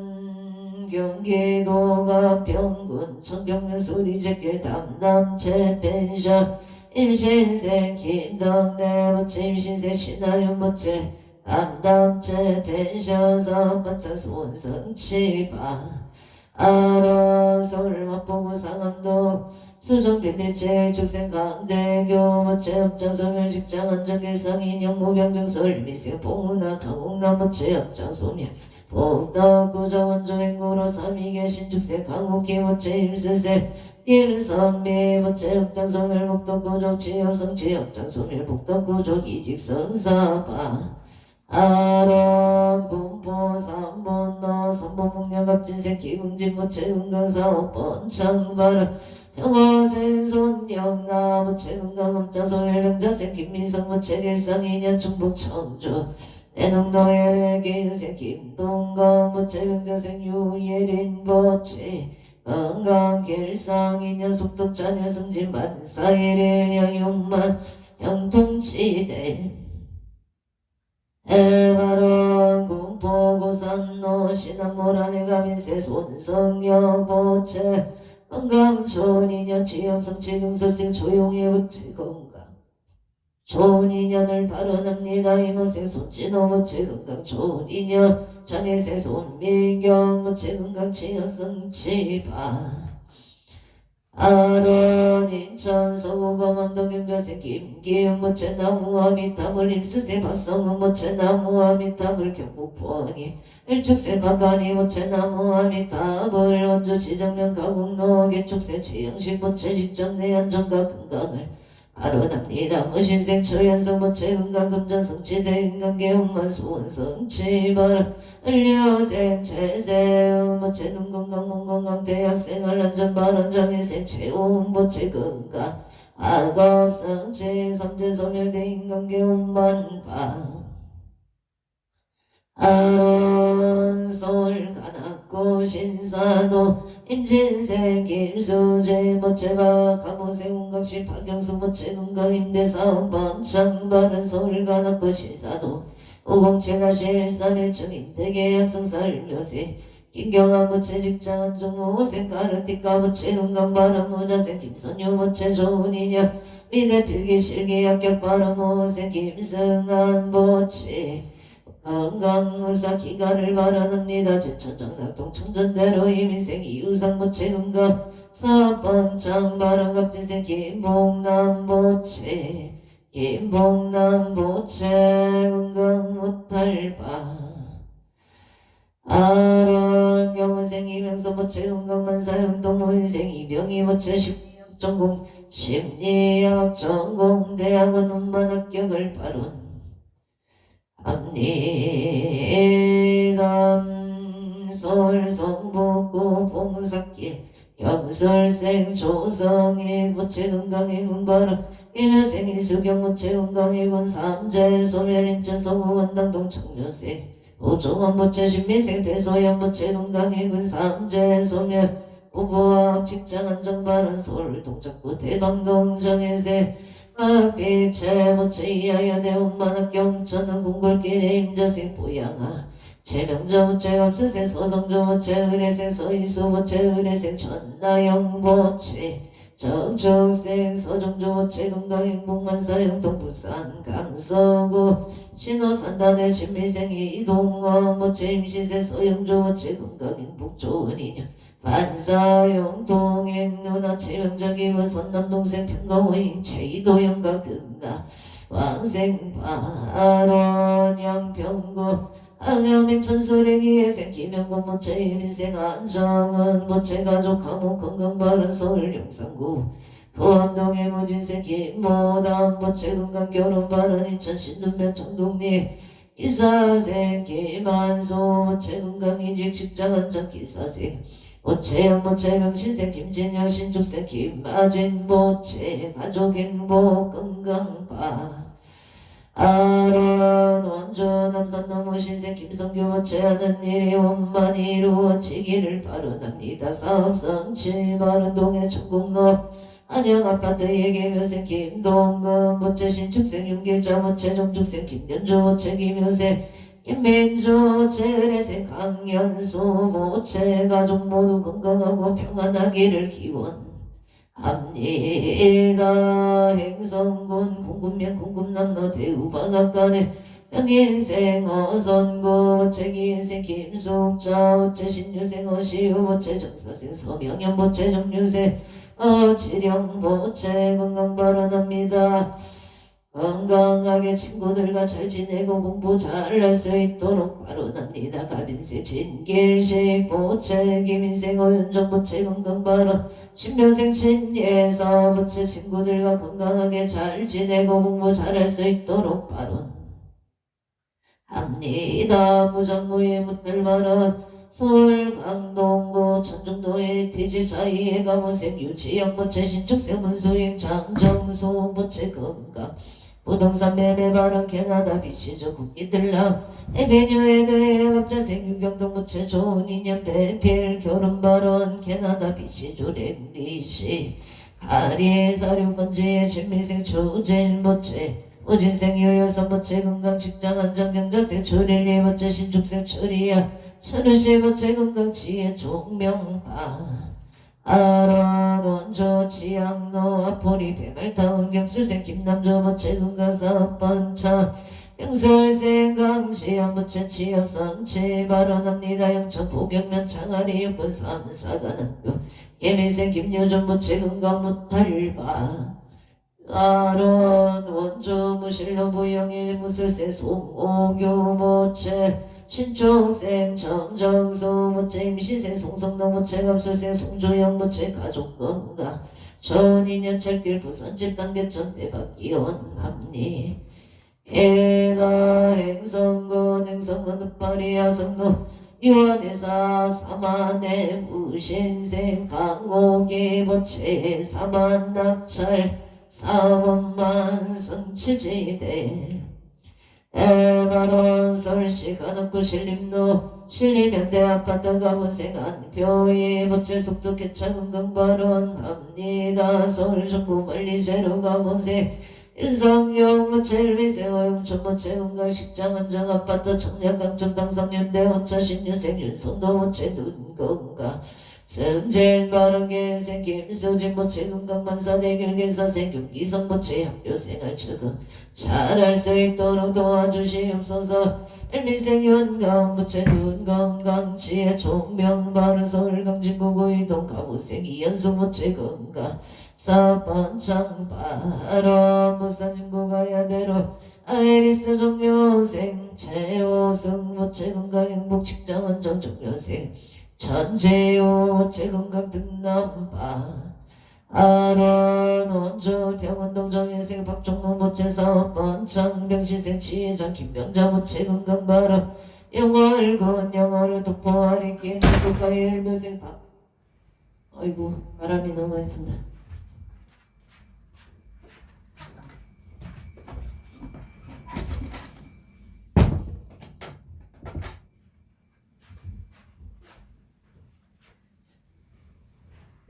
경기도가 병군 청경면 소리제길 담남채 펜션 임신생 김덕내 모체 임신생 신하윤 모체 담담체 펜션 선반차 손성치바 아론 서울 맛보고 상암도 수정 빌리체 일축생 강대교 모체 업장 소멸 직장 안전길상 인형 무병정 서울 미생 봉은아 강홍남 모체 업장 소멸 복덕 구정 원조행구로 삼위계 신축생 강옥기 모체 임수세 김선비 모체 업장 소멸 복덕 구족 지업성 지업장 소멸 복덕 구족 이직성사바 아론 군포 삼본너 삼본목령갑진생 김응진 모체 은강사업 번창바람 평화생손영나 모체 은강업자 소멸 병자생 김민성 모체 길상 인연 충북 청주 내농노의 개인생 김동건 모체 병자생 유예린 모체 건강 길상 인연 속덕 자녀 승진 만사일일 양육만 영통치대 해바론 군포고산노 신암모란의 가민세 손성역 보채 건강 좋은 인연 지엄성 지금설생 조용히 붙이 건강 좋은 인연을 발언합니다. 이모생 손진호 모체 건강 좋은 인연 장애생 손민경 모체 건강 지엄성 지바 아론 인천 서구검 암동경자생 김기훈 모체 나무와 미탑을 임수생 박성훈 모체 나무와 미탑을 경북 포항이 일축생 박가니 모체 나무와 미탑을 원주 지정면 가곡로 개축생 지영식 모체 직접 내 안전과 건강을 발언합니다. 무신생 초연성 모체 건강 금전성 지대 인간계 혼만 수원성 지발 을려생 체세 모체 눈건강 몸건강 대학생활 안전 발언 장애생 체온 모체 건강 악업성 체 삼재 소멸대 인간계 혼만 바 아론 서울 가납고 신사도 임진생 김수재 모체바 가모생 운각시 박영수 모체 건강 임대사업 번창바른 서울 가납고 신사도 507-131 임대계 약성살묘세 김경아 모체 직장 안정모생 가르티카 모체 건강 바람 모자생 김선유 모체 좋은 인연 미대 필기 실기 합격 바람 모생 김승한 모체 건강무사 기가를 바라납니다. 제천정낙동 청전대로 이민생 이우상 모체 건강 사번창 바람갑진생 김봉남 모체 김봉남 모체 건강 못할바 아론 경은생 이명서 모체 건강 만사형 동무인생 이병희 모체 심리학 전공 심리학 전공 대학원 운만 합격을 바론 합리담 서울성북구 봉삭길 경술생 조성희 모체 건강의 군바람 일녀생 이수경 모체 건강의 군 삼재 소멸 인천 서구 원당동 청료생 오종원 모체 신미생 배소연 모체 건강의 군 삼재 소멸 부부와 직장 안정바람 서울 동작구 대방동 정혜세 빛의 모체 이하여 대원만학 경천은 궁궐길에 임자생 보양아 제명저 모체 갑수생 서성조 모체 의례생 서이수 모체 의례생 천나영 모체 정청생 서정조 모체 건강행복만사형 동불산 강서구 신호산단의 신미생 이동원 모체 임시세 서영조 모체 건강행복 좋은 인연 반사용 동행 누나 체명적이고 선남동생 평강호인 체이도영과 금나 왕생발원 양평구 항염인 천수랭이의 생기명건 모체 이민생 안정은 모체 가족 감옥 건강바른 서울 용산구 포암동의 무진생 김모담 모체 건강 결혼 바른 인천 신둔면 청동리 기사생 김한소 모체 건강 이직 직장 안전 기사생 모체형 모체명신생 김진영 신축생 김마진 모체 가족 행복 건강바 아론 원조 남산 노무신생 김성규 모체하는 일이 원만 이루어지기를 바라납니다. 사업성취 바른동의 천국로 안양아파트 예계묘생 김동근 모체 신축생 윤길자 모체 정축생 김연주 모체 김효생 김민주 모체 의뢰생 강연수 모체 가족 모두 건강하고 평안하기를 기원합니다. 행성군 공군면 공군남로 대우방앗간에 명인생 어선고 모체 기인생 김숙자 모체 신유생 어시우 모체 정사생 서명현 모체 정유생 어치령 모체 건강 발언합니다. 건강하게 친구들과 잘 지내고 공부 잘할 수 있도록 발언합니다. 가빈생 진길식 모체 김인생 어윤정 모체 건강 발언 신묘생 신예서 모체 친구들과 건강하게 잘 지내고 공부 잘할 수 있도록 발언합니다. 무장무예 못할 발언 서울 강동구 천중도의 티지자 이해가 모생 유치영 모체 신축생 문수행 장정소 모체 건강 부동산 매매 발언 캐나다 비시저 국민들람 에베뉴에 대해 갑자생 유경동 모체 좋은 인연 배필 결혼 발언 캐나다 비시조 랭리시 하리 사륙번지의 진미생 초제일 모체 오진생 유효선 모체 건강 직장 안정 경자생 초릴리 모체 신축생 초리야 천우시 모체 건강 지혜 종명파 아론 원조 지향로 아포리 배말타운 경수생 김남조 모체 건강 사업반차 영설생 강시양 모체 취업성취 발언합니다. 영천 포경면 창아리 육군 삼사관학교 예민생 김효전 모체 건강 무탈바 아론 원조 무실로 부영일 무술생 송오교 모체 신종생 정정수 모체 임시생 송성동 모체 감술생 송조영 모체 가족건강 전인연 철길 부산집 단계천 대박 기원합니 에다 행성군 행성군 득파리 야성로 유한회사 사만의 무신생 강호기 모체 사만낙찰 사원만 성치지대 에바론 서울시 간혹구 신림로 신림현대 아파트 가문생 안표이 모체 속도 개차 건강발언합니다. 서울 중구 멀리 제로 가문생 윤성용 모체 일미생 어용천 모체 건강식장 안정 아파트 청량강천 당상연대 혼자 신유생 윤성도 모체 눈건강 승진 바른계생 김수진 모체 건강만사대 길계사생 윤기성 모체 학교생활 적응 잘할 수 있도록 도와주시옵소서. 일미생 윤강 모체 눈건강 지혜 총명 바른 서울 강진구 이동 가무생 이연수 모체 건강 사번창 바로 무산진구 가야대로 아이리스 정묘생 최호승 모체 건강 행복 직장 안정 정묘생 천재요 모체 건강 등남바 아론 원조 병원동 정혜생 박종모 모체 사업번창 병시생 치혜장 김병자 모체 건강 발언 영월군 영월을 독포하리 게임 국가의 일묘생 박 아이고 바람이 너무 많이 분다.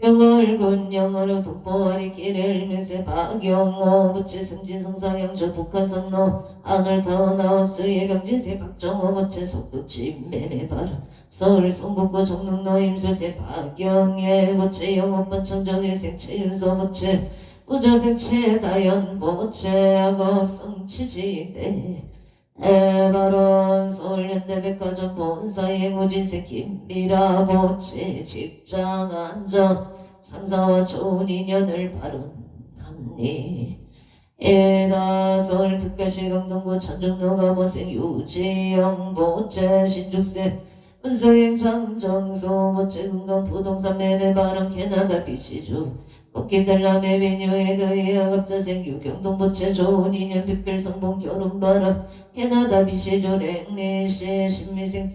영월군 영월을 독보하리 길을 밀세 박영호 모체 승진 성상영조 북한선로 안을타운 하우스 예병진세 박정호 모체 속독집 매매발 서울 송북구 정릉로 임술세 박영애 모체 영업반 청정일생 최윤서 모체 우자생 최다연 모체 학업 성치지대 에바론 서울현대백화점 본사의 무진세 김미라 모체 직장 안정 상사와 좋은 인연을 발언합니 에다서울 특별시 강동구 천정로가 모생 유지영 보채 신죽세 문서행 장정소 보채 금강 부동산 매매 발언 캐나다 비시주 복귀달람의 베뉴에 더해 학업자생 유경동 보채 좋은 인연 빛별 성봉 결혼 발언 캐나다 비시주 랭리시 신미생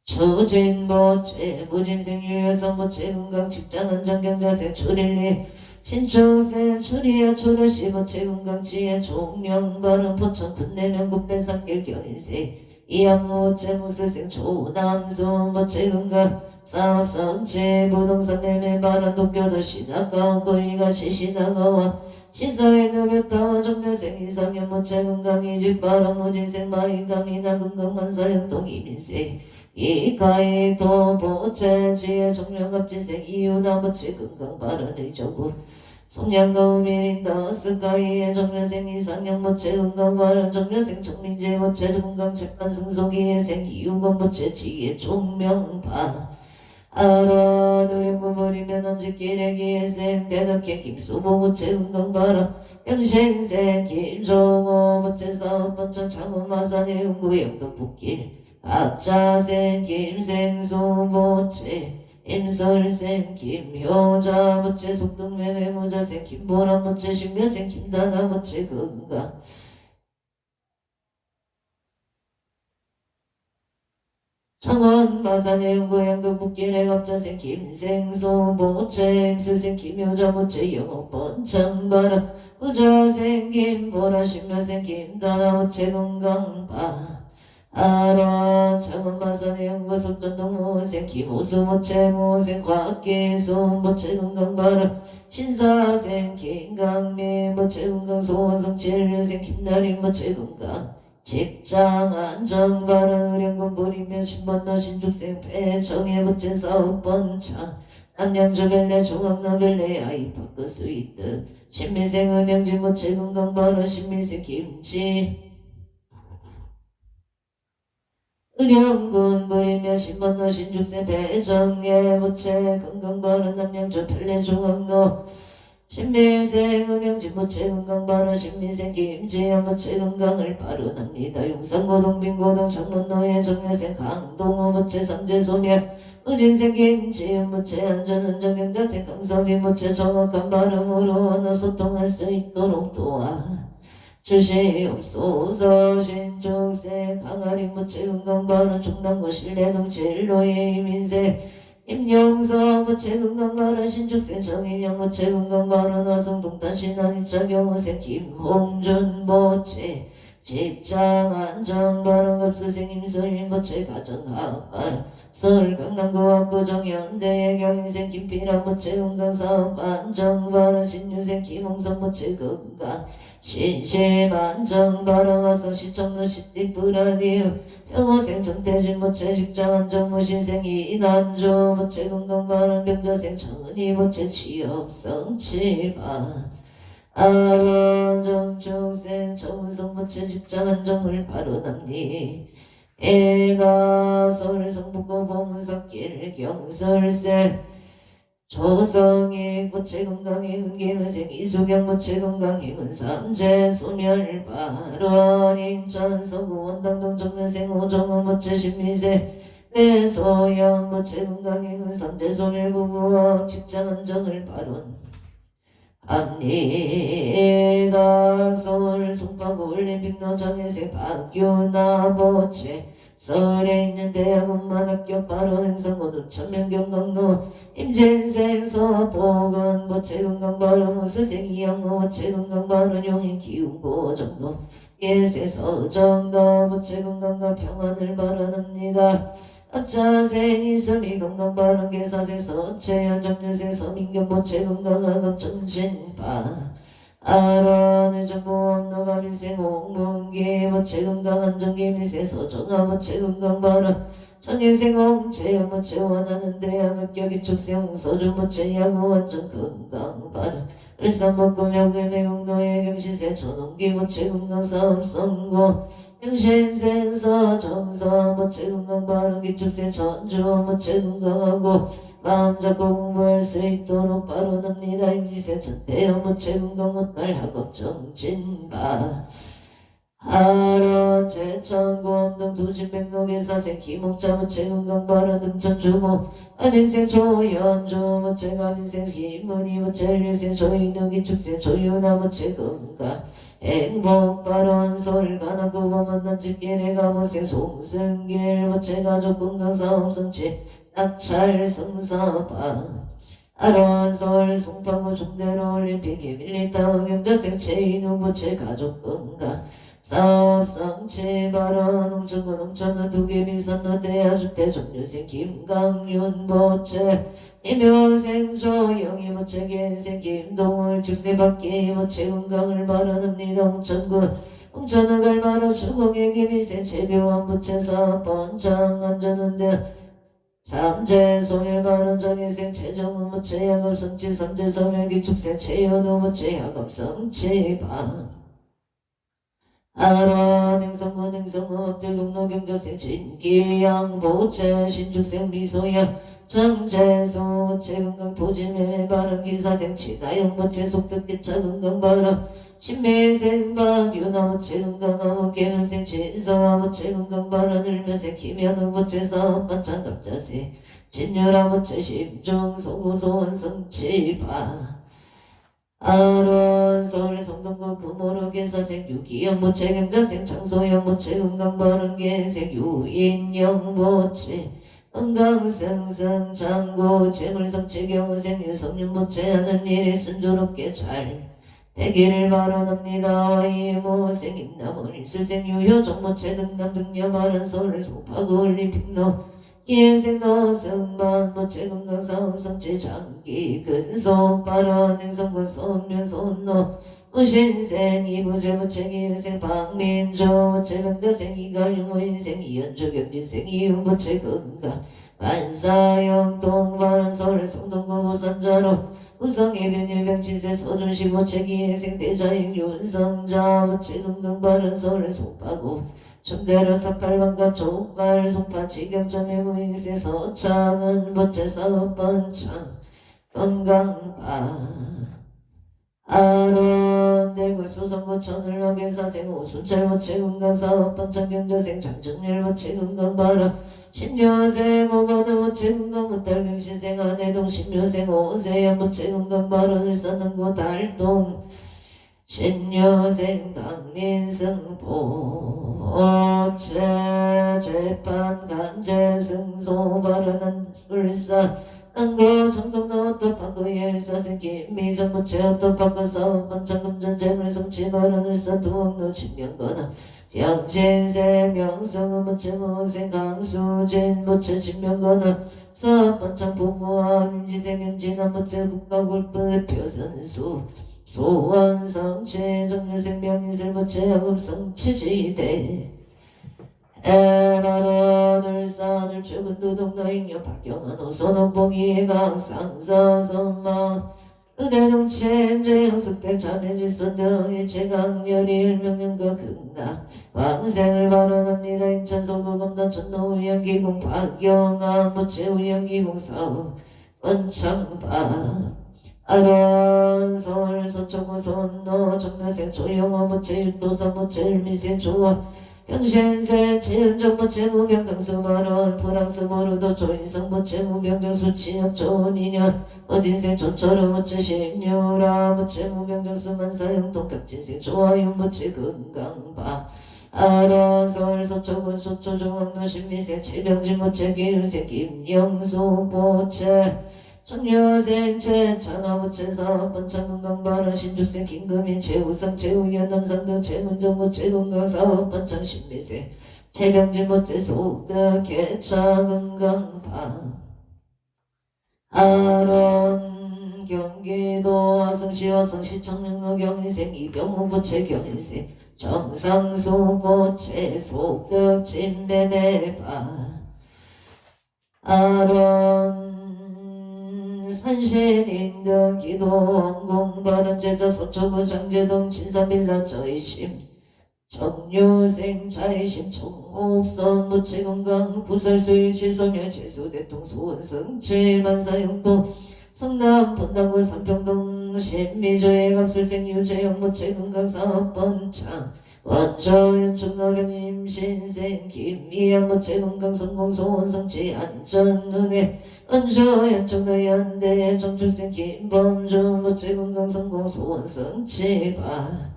초진 보채 무진생 유여성 보채 금강 직장 안정경자생 초릴리 신청생 추리야 초려시 보채 금강지에 종명발언 포천 군내면 곱배산길 경인생 이암무 보채 무스생 초남수 보채 금강 사업성체 부동산 매매 발언 도쿄도 시나가오 거의가 시시나가와 시사의 너벽타와 정면생 이상현 보채 금강 이직 발언 무진생 마이감이나 금강만사형동 이민생 이가이 도보채 지혜 종명갑지생 이유나 보채 금강 발언의 조부 송양도 미린다 스가이의 정면생 이상형 보채 금강 발언 정면생 정민재 보채 금강 책반 승속이의 생 이유건 보채 지혜 종명파 아라 노령고 버리면 언제끼래기의 생 대덕해 김수보 보채 금강 발언 영신생 김종호 보채 사업번천 창원마산의 응구 영덕북길 앞자생 김생수 보채 임설생 김효자 보채 속등매매 무자생 김보람 보채 신묘생 김다나 보채 건강 창원 마산의 응구양도 북길의 갑자생 김생수 보채 임술생 김효자 보채 영업번창바라 부자생 김보라 신묘생 김다나 보채 건강바 아라 창원 마산의 응거섭전동 모생 김호수 모채 모생 곽기수 모채 건강바라 신사생 김강미 모채 건강 소원성 진류생 김나림 모채 건강 직장 안정바라 의령군 부리면 신번너 신죽생 배정의 모채 사업번창 남양주별내 중앙나별내 아이파크 스위트 신미생 음영지 모채 건강바라 신미생 김치 의령군 부리며 신번너 신죽세 배정예 모채 건강바른 남양주 별내중앙로 신미생 음영지 모채 건강바른 신미생 김지연 모채 건강을 바른합니다. 용산고동 빈고동 창문로의 정려생 강동호 모채 삼재소며 의진생 김지연 모채 안전운전경자생 강섭이 모채 정확한 발음으로 언어 소통할 수 있도록 도와 주시옵소서. 신중세 강아리 무채 건강바른 충남구 신례동 진로의 이민세 임용석 무채 건강바른 신죽세 정인영 무채 건강바른 화성동탄 신안일자 경호생 김홍준 무채 직장 안정바른 갑수생 임소일 무채 가정학바른 서울 강남구 학구 정연대의 경인생 김필환 무채 건강사업 안정바른 신유생 김홍석 무채 건강 신심안정 바람화성 시청로 시티브라디오 평호생 정태진 모채 직장안정 무신생 이난조 모채 건강바람 병자생 정은이 모채 취업성 치바 아정중생 정은성 모채 직장안정을 바로납니 애가 서울 성북고 보문석길 경설세 조성익 모채 건강의 은계면생 이수경 모채 건강의 은삼재 소멸 발원 인천 서구 원당동 정면생 오정은 모채 신미세 내소영 모채 건강의 은삼재 소멸 부부업 직장 안정을 발원 합니다. 서울 송파구 올림픽로 정혜생 박유나 모채 서울에 있는 대학원만 합격 바로 행성고 우천면 경강로 임진생 서보건 모채 건강 바로 무수생 이양모 모채 건강 바로 용인 기운고 정도 예세 서정도 모채 건강과 평안을 바라납니다. 앞자생 이수미 건강 바로 계사생 서채연 정유생 서민경 모채 건강학업 정신파 아론의 정보험 노가민생 옹문기 모채 건강 안정기 미세 서정아 모채 건강 바라 정인생 홍채 모채 원하는 대학 합격이 축생 서주 모채 야구 완전 건강 바라 일산목금 야구의 매국노의 경시세 전홍기 모채 건강 사업 선고 경신생 서정사 모채 건강 바라 기축생 전주 모채 건강하고 마음 잡고 공부할 수 있도록 바로납니다. 임지세 천대여 무체 건강 못할 학업 정진바 하러 제천고암동 두진백록의사생 기목자 무체 건강 바로 등천주고 아민생 조현주 무체 가민생 김문희 무체 일생 조인욱이 축생 조유나 무체 건강 행복 발언 솔가나고 만난 직길에 가무생 송승길 무체 가족 건강 사업 성취 낙찰 성사바 아론솔 송파구 중대로 올림픽 밀리타 경자생 체인우 무체 가족 건강 사업 성취 발언 홍천구 농천은 두개비 선노대 아주대 종류생 김강윤 보채 이묘생 조영희 보채 개생 김동을 축세받기 보채 건강을 발언합니다. 홍천은 갈바로 주공의 개비생 체묘한 보채 사업 번창 안전운대 삼재 소멸 발언 정의생 최정우 보채 야급 성취 삼재 소멸 기축생 최연우 보채 야급 성취 방 아론 행성군 행성군 업들동로 경자생 진기양 보채 신축생 미소야 정재소 보채 건강 토질매매 발언 기사생 친하영 보채 속득기차 건강 발언 신매생 박유나 보채 건강 암흑계면생 진성아 보채 건강 발언 을매생 김현우 보채 사업 반찬 갑자생 진유라 보채 심중 소구소원 성취바 아론 서울 성동구 금호로 개사생 유기영 보채 경자생 창소영 보채 건강발언 개생 유인영 보채 건강승승 장고 재물성취 경우생 유성윤 보채 하는 일이 순조롭게 잘 되기를 발언합니다. 와이모생 임남원 일수생 유효정 보채 등남 등녀 발언 서울 송파구 올림픽로 기생도 승반 보채 건강사업 성취 장기 근속 발언 행성군 손면 손노 무신생 이부제 보채 기유생 박민조 보채 명자생 이가유모 인생 이연주 경진생 이윤 보채 건강 만사영 동발언 서울 성동구 부산자로 우성의 변유병치세 서준시 보채 기생생 대자인 윤성자 보채 건강 발언 서울 송파구 중대로 삭발방갑 족발 송파 지경점의 무인세 서창은 보채 사업 번창 건강바 아론 대굴 수성구 천을로 개사생 오순철 보채 건강사업 번창 경자생 장정렬 보채 건강바라 신묘생 오거드 보채 건강 무탈 경시생 아내동 신묘생 오세연 보채 건강바라 을산남구 달동 신여생 강민승 보채 재판 간제 승소 발언한 술사 안고 정동도 어떡하고 열사생 김미정 부채 어떡하고 사업 반창금전 재물성취 발언을 싼 두억노 진명거나 영진생 명성은 부채 무생 강수진 부채 진명거나 사업 반창 부부와 민지생 명진한 부채 국가골프 대표 선수 소원성취 정유생 명인슬 부채 야급성취 지대 에바론 울산을 죽은 두동노인여 박경한 오소동봉이 강상서선마 의대정치엔제 영숙백 자매질손 등 일체강렬이 일명연가 극나 왕생을 발언합니다. 인천서구 검단 천노우연기공 박경한 무채 우연기공 사후 원창바 아론 서울 서초구 손노 정묘생 조영호 무채 윤도사 무채 일미생 조화 병신세 치은정 보채 무병등수 발언 프랑스 모르도 조인성 보채 무병등수 취업 좋은 인연 어진생 조처럼 보채 심유라 보채 무병등수 만사형 동갑진생 조화윤 보채 건강바 아론 서울 서초군 서초종합로 신미생 칠병진 보채 기유생 김영수 보채 청려생 채창아부채 사업번창 건강발언 신축생 김금인 최우상 최우연 남상등 최문정부 최건강 사업번창 신미생 최병진 보채 속덕 개차 건강방 아론 경기도 화성시 화성시 청량로 경인생 이병우 보채 경인생 정상수 보채 속덕 진배매바 아론 산신인등 기도 공발언 제자 서초구 장제동 진사빌라 저이심 정유생 자의심 청옥선 무체건강 부설수일 지소멸 제수대통 소원성치 만사영도 성남 본당구 삼평동 신미조의 갑술생 유재영 무체건강 사업번창 원조연충노령 임신생 김미양 무체건강 성공 소원성치 안전운해 원조연충노연대 정출생 김범주 무체건강 성공 소원성치바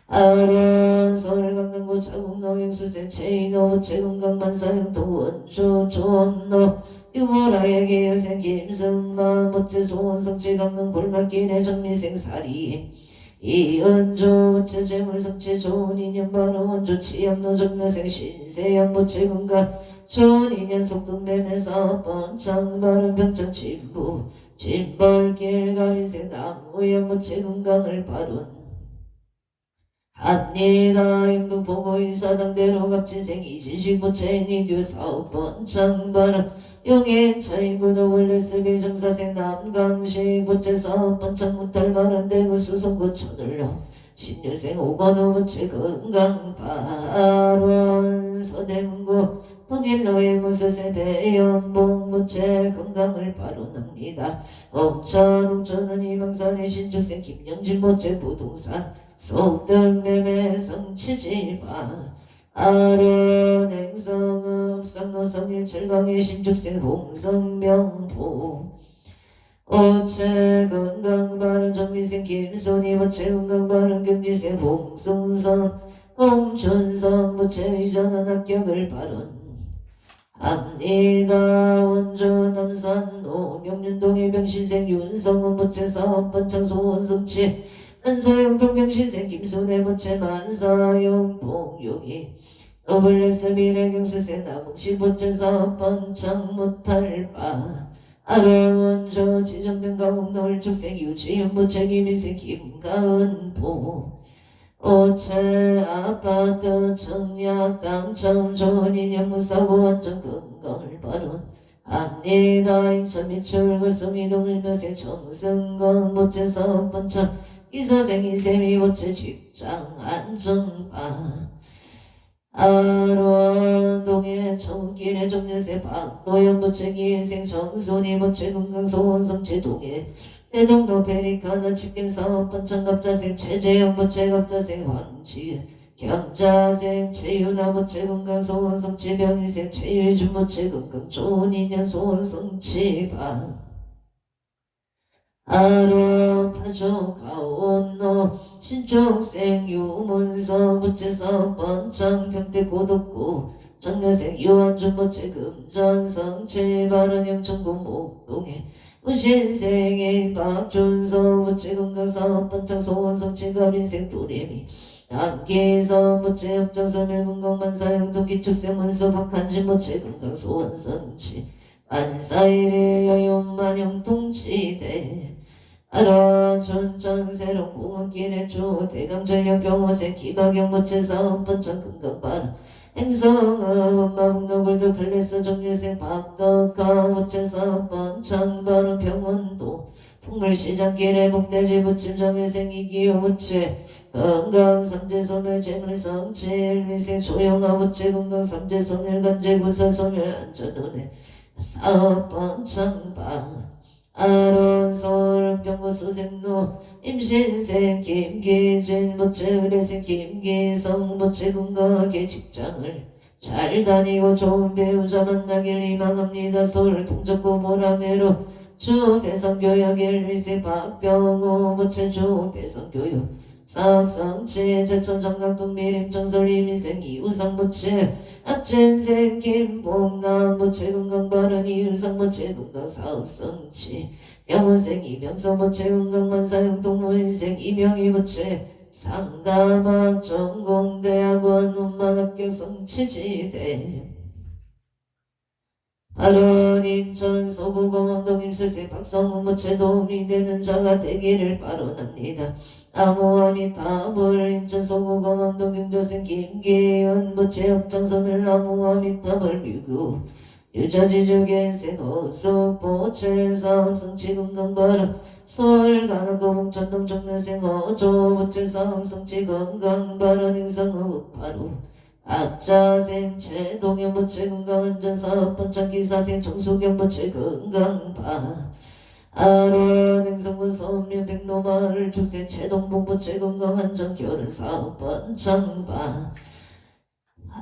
아론 서울 강남구 자국농영수생 체인호 무체건강 만사형도 원조 조엄노 유보라에게 여생 김승만 모체 소원성치 강릉 골말길의 정미생 사리 이은조 모체 재물성치 좋은 인연 바로 원조 치암노 정묘생 신세연 모체 건강 좋은 인연 속등매매 사업번창 바른 병장 진부 진벌길 가민생 나무연 모체 건강을 바룬 합니다. 영등 보고 인사당대로 갑진생 이진식 모체니 듀 사업번창 바람 용인 차인구도 원래 쓰길 정사생 남강식 모체 사업번창 문탈바람 대구 수성구 쳐들려 신유생 오건호 모체 건강바론 서대문구 통일로의 무쇠세 배연봉 모체 건강을 바론합니다. 옥천은 이망산의 신축생 김영진 모체 부동산 속등매매 성치지바 아론 행성읍 상노성일 철강의 신축생 홍성명포 오체 건강바른 정미생 김손이 모체 건강바른 경지생 홍승선 홍춘성 모체 이전한 합격을 바른 합니다. 원조 남산 오명륜동의 병신생 윤성은 모체 사업번창 소원성치 만사용 동명시생 김손의 모체 만사용 동용이 노블레스 미래경수생 남흥시 모체 사업번창 못할바 아론 원조 지정병가공 노을축생 유지윤 모체 김희생 김가은보 오체 아파트 청약 당첨 좋은 인연 무사고 완전 건강을 바론 합니다. 인천 미출 거송이동 일묘생 정승건 모체 사업번창 이서생 이세미 모체 직장 안정바 아로동의 청길의 정녀세 박노연 모체 기생 정순이 모체 건강 소원성치 동해 대동로 페리카나 치킨 사업번창 갑자생 최재영 모체 갑자생 황지 경자생 최유나 모체 건강 소원성치 병희생 최유준 모체 건강 좋은 인연 소원성치바 아로 파조 가온노 신축생 유문서 모체 사업번창 평택 고덕구 정려생 유한준 모체 금전성치 바른 영천구 목동에 무신생의 박준서 모체 건강 사업번창 소원성치 가민생 도레미 남기서 모체 협정소멸 건강 만사형 동기축생 문서 박한진 모체 건강 소원성치 안사일의 여용만영 동치대 아라 전장세롱 공원길의 주 대강전력 병호생 기박영 모체 사업번창 건강바람 행성은 원마북노골도 클래스 정유생 박덕가 모체 사업번창 바람 병원도 풍물시장길의 목대지 부침정회생 이기호 모체 건강 삼재소멸 재물성치 일미생 조영아 모체 건강 삼재소멸 간제구설 소멸 안전운해 사업번창바 아론 서울 병고 수생노 임신생 김기진 모체 의뢰생 김기성 모체 건강하게 직장을 잘 다니고 좋은 배우자 만나길 희망합니다. 서울 동작구 모라메로 주 배성교육 일미생 박병호 모체 주 배성교육 사업성치 제천 장강동 미림 정설 이미생 이우상 모체 앞진생 김봉남 모체 건강바른 이우상 모체 건강 사업성치 명원생 이명서 모체 건강 만사형 동무인생 이명희 모체 상담학 전공대학원 운만학교 성치지대 아론 인천 서구공항동 임술생 박성우 모체 도움이 되는 자가 되기를 바론합니다. 나무아미타불 인천 서구공항동 경조생 김기은 모체 협정소멸 나무아미타불 뮤구 유자지주계생 어속보채 삼성치 건강바람 서울가나고봉 천동정면생 어조보채 삼성치 건강바람 행성어북바로 앞자생 체동연보채 건강안전 사업번창 기사생 정수경보채 건강바 아론 행성군 서울면 백로마을 축생 체동봉보채 건강안전 결혼사업번창바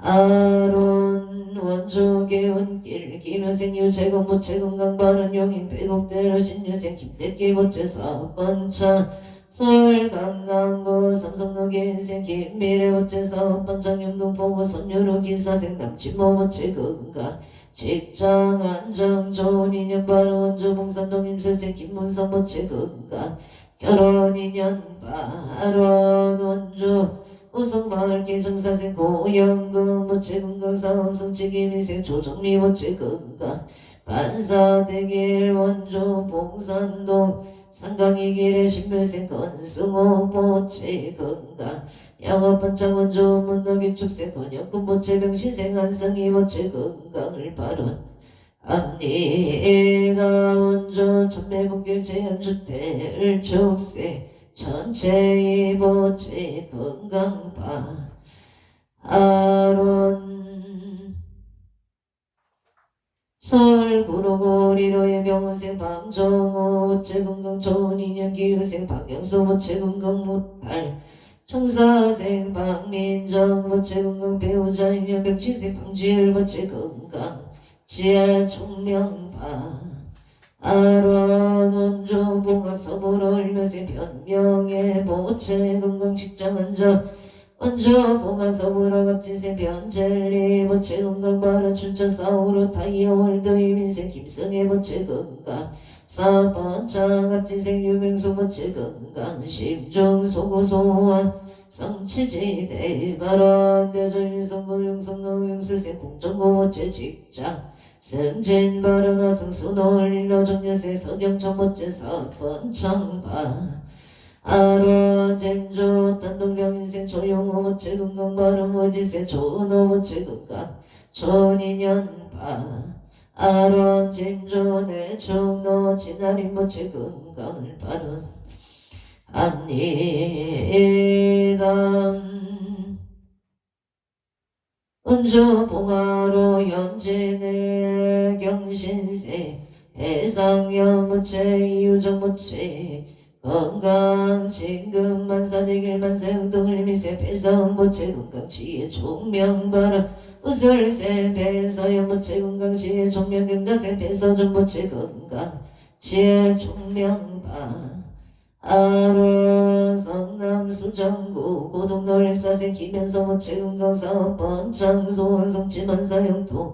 아론 원조계운길 김효생 유재건보채 건강바른 용인 백옥대로 신유생 김대기 보채 사업번창 서울 강남구 삼성로계생 김미래보채 사업번창 영동포구 손유로 기사생 남친모보채 건강 직장 안정 좋은 인연 바른 원조 봉산동 임술생 김문성보채 건강 결혼 인연 바른 원조 우성마을 길정사생 고영금 보채 건강 사업성치 김희생 조정미 보채 건강 반사대길 원조 봉산동 상강의 길에 신별생 건승호 보채 건강 영업반창 원조 문덕이 축생 권역군 보채 병시생 한성이 보채 건강을 바론 압니다 원조 천매분길 제한주택을 축생 전체 보채 건강바 아론 서울 구로고리로의 병원생 방정호 보채 건강 좋은 인연 기후생 박영수 보채 건강 못할 청사생 박민정 보채 건강 배우자 인연 백치생 방지율 보채 건강 지하 총명바 아론 원조 봉화 서부로 일면생 변명의 보채 건강 직장 안정 원조 봉화 서부로 갑진생 변젤리 보채 건강 바른 춘천 사우로 타이어 월드 이민생 김성애 보채 건강 사번창 갑진생 유명수 보채 건강 심중 소구소환 성치지대 발언 대전 유성고 용성노 용수생 공정고 보채 직장 승진 바르나 승수노을 일로 정여세 서경천 보채 사번창바 아론 젠조 단동경 인생 조용호 보채 건강 바른 모지세 조은호 보채 건강 존인연바 아론 젠조 내충노 진아린 보채 건강을 바른 압니담 원조 봉화로 현진의 경신세 해상연 보채 이유정 보채 건강 진금 만사대길 만세 운동을 미세 배성 보채 건강 지혜 총명바람 우설세 배서연 보채 건강 지혜 총명경자세 배서준 보채 건강 지혜 총명바 아론 성남 수정구 고동널사세 김현서 보채 건강 사업번창 소원성치 만사영통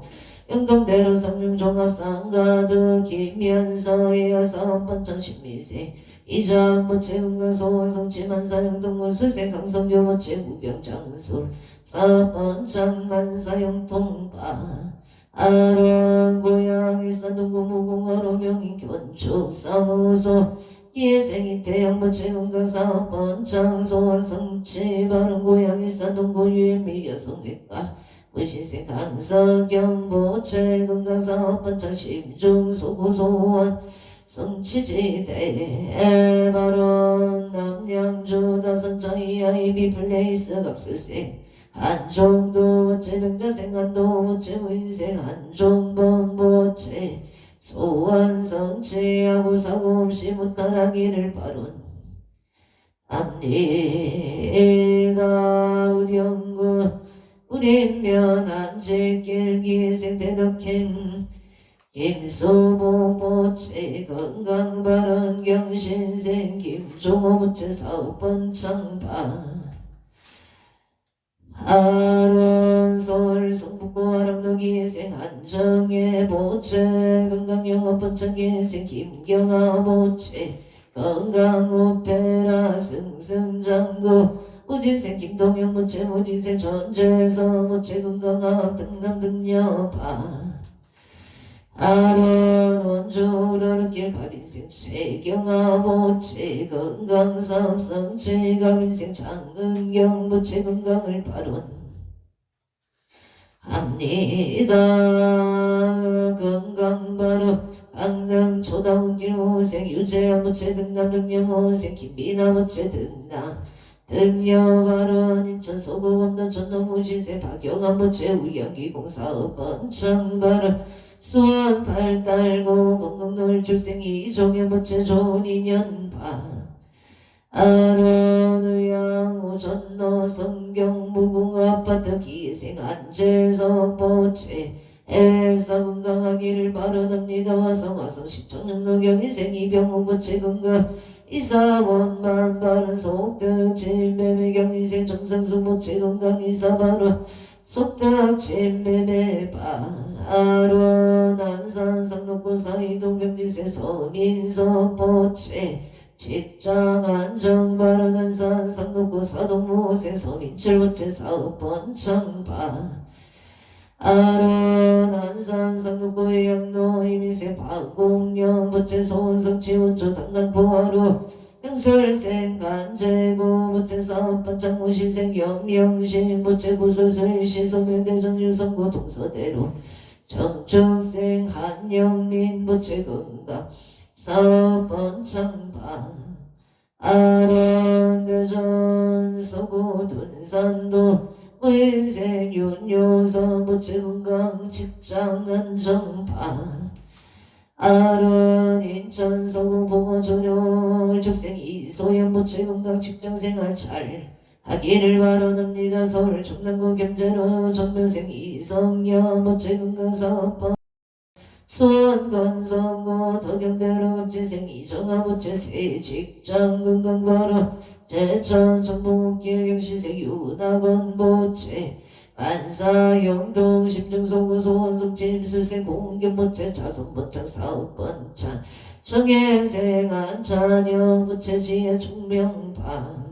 영동대로 삼룡종합상가드 김현서의 사업번창 신미세 이장 보채 건강 소원성치 만사영통 수세 강성교 보채 무병장수 사업번창 만사영통바 아론 고향 일산동구 무궁화로 명인 견축 사무소 기생이 태양보채 건강 사업번창 소원성치 바른 고향 일산동구 유일미 여성외과 무신생 강서경 보채 건강 사업번창 심중 소구소원 성치지대 바론 남양주 다선장 이하이비 플레이스 갑수생 한종도 보채 병자생 한도 보채 무인생 한종범 보채 소원성취하고 사고 없이 무탈하기를 바론 압니다 우령구 우리면 안재길 기생 대덕행 김수보 보채 건강 바른 경신생 김종호 보채 사업번창바 아론 서울 성북구 아랑로기생 한정의 보채 건강영업번창 기생 김경아 보채 건강오페라 승승장구 우진생 김동현 보채 무진생 전재서 보채 건강암 등남 등여바 아론 원주르길 가빈생 최경아 보채 건강삼성치 가빈생 장은경 보채 건강을 바론 합니다 무생 유재야 무채 등남 등녀 무생 김비나 무채 등남 등녀 발원 인천 소고검도 전도 무지세 박영아 무채 우영기 공사업번 창발원 수원 발달고 건강놀 출생 이종의 무채 좋은 인연 아론의양 오전노 성경 무궁화 아파트 기생 안재석 보채 해서 건강하기를 바라답니다. 화성 시청령노경 인생 이병호 보채 건강 이사원 만바른 속득진 매매경 인생 정상수 보채 건강 이사바로 속득진 매매 바로 난산 상록구 사이동 경지세 서민서 보채 직장 안정 바른 한산 상록구 사동모세 서민철 보채 사업번 창바 아론 안산 상록구 해양로 이미세 방공령 보채 소원성 지원조 당간포하루 영설생 간제고 보채 사업번 장무신생 염영신 보채 구설술시 소멸대전 유성구 동서대로 정충생 한영민 보채 건강 사업번 창바 아론대전 서구 둔산도 무인생 윤요서 보채 건강 직장 안정바 아론 인천 서구 봉어 조렬 적생 이소연 보채 건강 직장생활 잘 하기를 바라답니다. 서울 충남구 겸재로 전묘생 이성여 보채 건강 사업번 수원 건성고 덕영대로 급지생 이정아 보채 새 직장 건강바로 제천 정봉길 경시생 유나건 보채 만사 영동 심정소구 소원성 짐수생 공견 보채 자손번창 사업번창 정혜생 안찬영 보채 지혜 총명파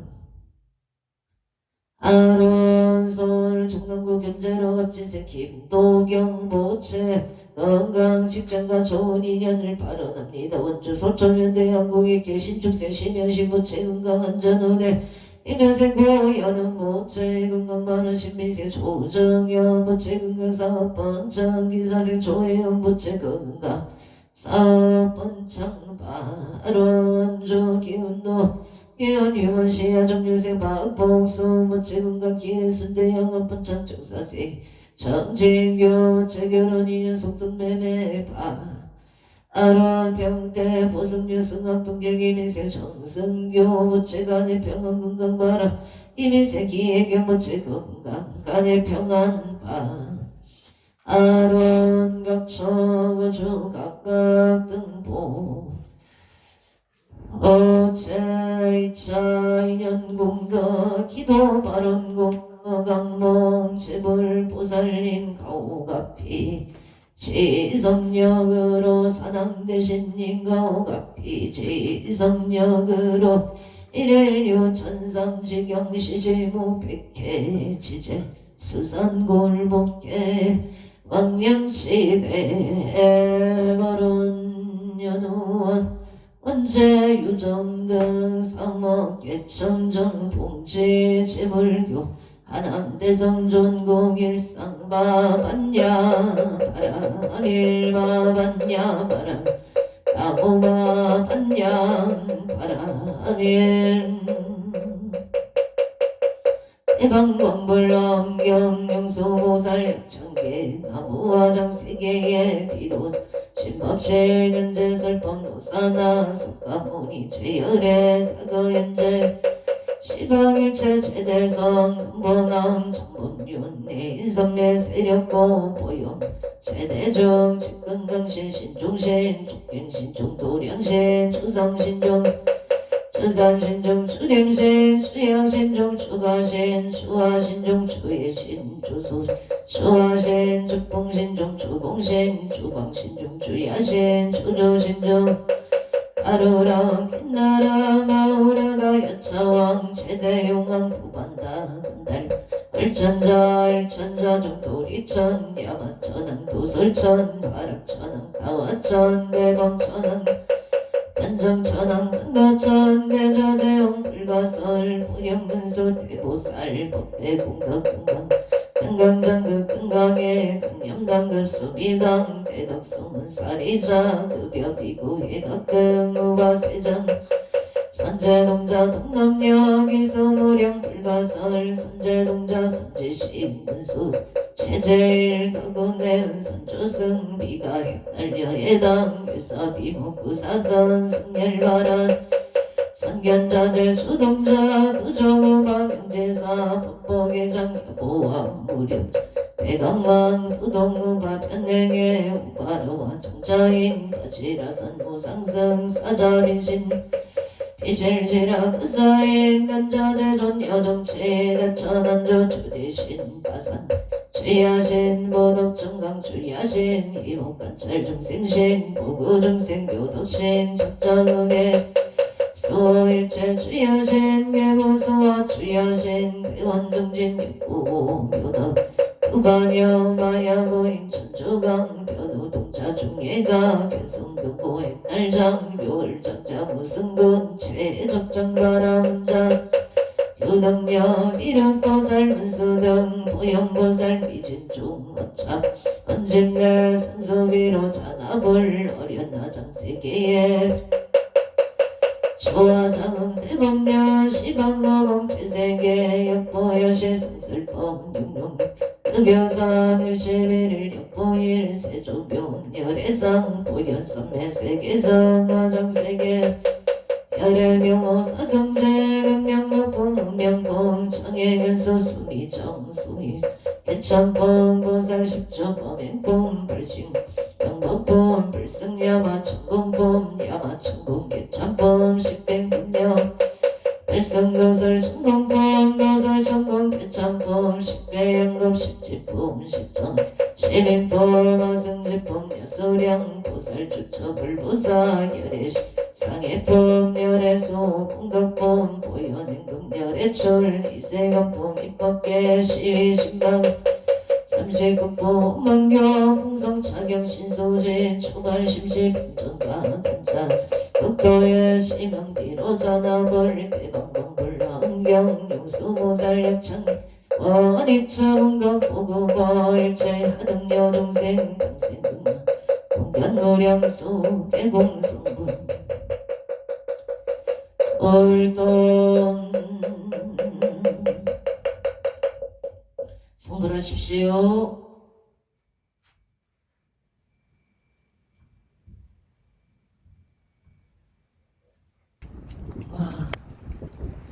아론 서울 충남구 겸재로 갑진생 김도경 보채 건강 직장과 좋은 인연을 바라납니다. 원주 소천면대 한국의 신축생 심연식 보채 건강 안전운에 이면생 고연은 보채 건강 많은 신민생 조정현 보채 건강 사업번 장기사생 조혜연 보채 건강 사업번 창바로 원주 기운도 기운 휴먼시 아정유생 박복수 보채 건강 기내 순대 영업번 창정사생 정진교 보채 결혼 인연 속등 매매파 아론 평태 보승류 승학동길 김인생 정승교 보채 간의 평안 건강바라 이민생 기회경 보채 건강 간의 평안바 아론 각처거주 각각 등보 어째 이차 인연공덕 기도 발언공 강몽 제불 보살님 가오가피 지성력으로 사당대신님 가오가피 지성력으로 일일류 천상지경 시지무 백해 지제 수산골복계 왕년시대 거론 연우원 언제 유정등 상목계청정 봉지 제불교 하남대성존공 일상바반야 바람 일바반야 바람 나무바반야 바람일 대방광불엄경 영수보살 역창계 나무화장 세계의 비로 신법실 연재 설법 노사나 석가모니 제열의 가거연재 시방일체 제대성 금보남 정범윤 내인섭례 세력고 보용 제대중 직근강신 신중신 족갱신 중도량신 추성신중 추산신중 추림신 추양신중 추가신 추화신중 추예신 추소 추화신 축봉신중 추봉신 추광신중 추야신 추조신중 아루랑 긴나라 마우라가 여차왕 최대용왕 부반다 금달 을천자 중도리천 야마천왕 도솔천 화락천왕 가와천 대범천왕 단정천왕 한가천 대자재용 불가설 본연문수 대보살 법대공덕 금강 금강장극 금강에 금념강급 수비당 대덕 소문살이자 급여 비구해 각등 우바세장 선제동자 동남역 이소무령 불가설 선제동자 선지식 문수 체제일 덕운내은 선조승 비가 헷날려 해당 유사비목구사선 승열바라 선견자재 주동자 구정우바 명제사 법복의장 여보와 무령 대강왕 부동우바 편행해 우바로와 정자인 거지라선 무상승 사자민신 비실지라 그사인 간자재존 여정치 대천안조 주디신 바산 주야신 보덕정강 주야신 이목관찰 중생신 보구중생 묘덕신 적정음의 수일체 주야신 개무수와 주야신 대원중진 육구 묘덕 우반여 마야고 인천주강 변우동자 중예가 개성경고의 날장 묘을장자 무승군 최적정바라 혼자 유덕녀 미륵보살 문수등 보현보살 미진중 원참 원집내 상수비로 자나볼 어려나 장세계에 조화장음 대법년 시방어공 체세계 역보여시 성설법 육룡 급여삼 일시비를 역보일 세조병 열애상 보현선매 세계성 아정세계 열애명호 사성제 극명법품 음명법 청해근수 수미정 수미 개참법 보살 십조법 행법 발심 영법법 불승야마 천공법 야마 천공 개참법 식뱅분명 발성도설 천공법 도설 천공 개참법 식배영급 식지법 식정 시민법 어승지법 여수량 보살 주처불 보사 열애식 상해법 열애수 공덕법 보현행금 열애출 이세간법 입법계 시위신방 39법 만교 풍성차경 신소진 초발심시 평정가 간자 극도의 시명비로 전화벌 대방광불라 은경 용수모살 역창 원이차 공덕 보고보 일체 하등여 동생 동생금마 공변노량수 개공성분 올돈 성불하십시오. 와,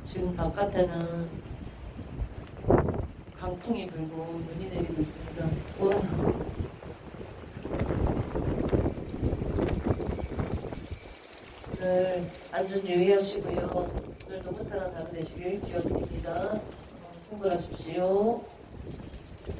지금 바깥에는 강풍이 불고 눈이 내리고 있습니다. 와. 오늘 안전 유의하시고요. 오늘도 호텔은 다른 되시길 기원드립니다. 성불하십시오.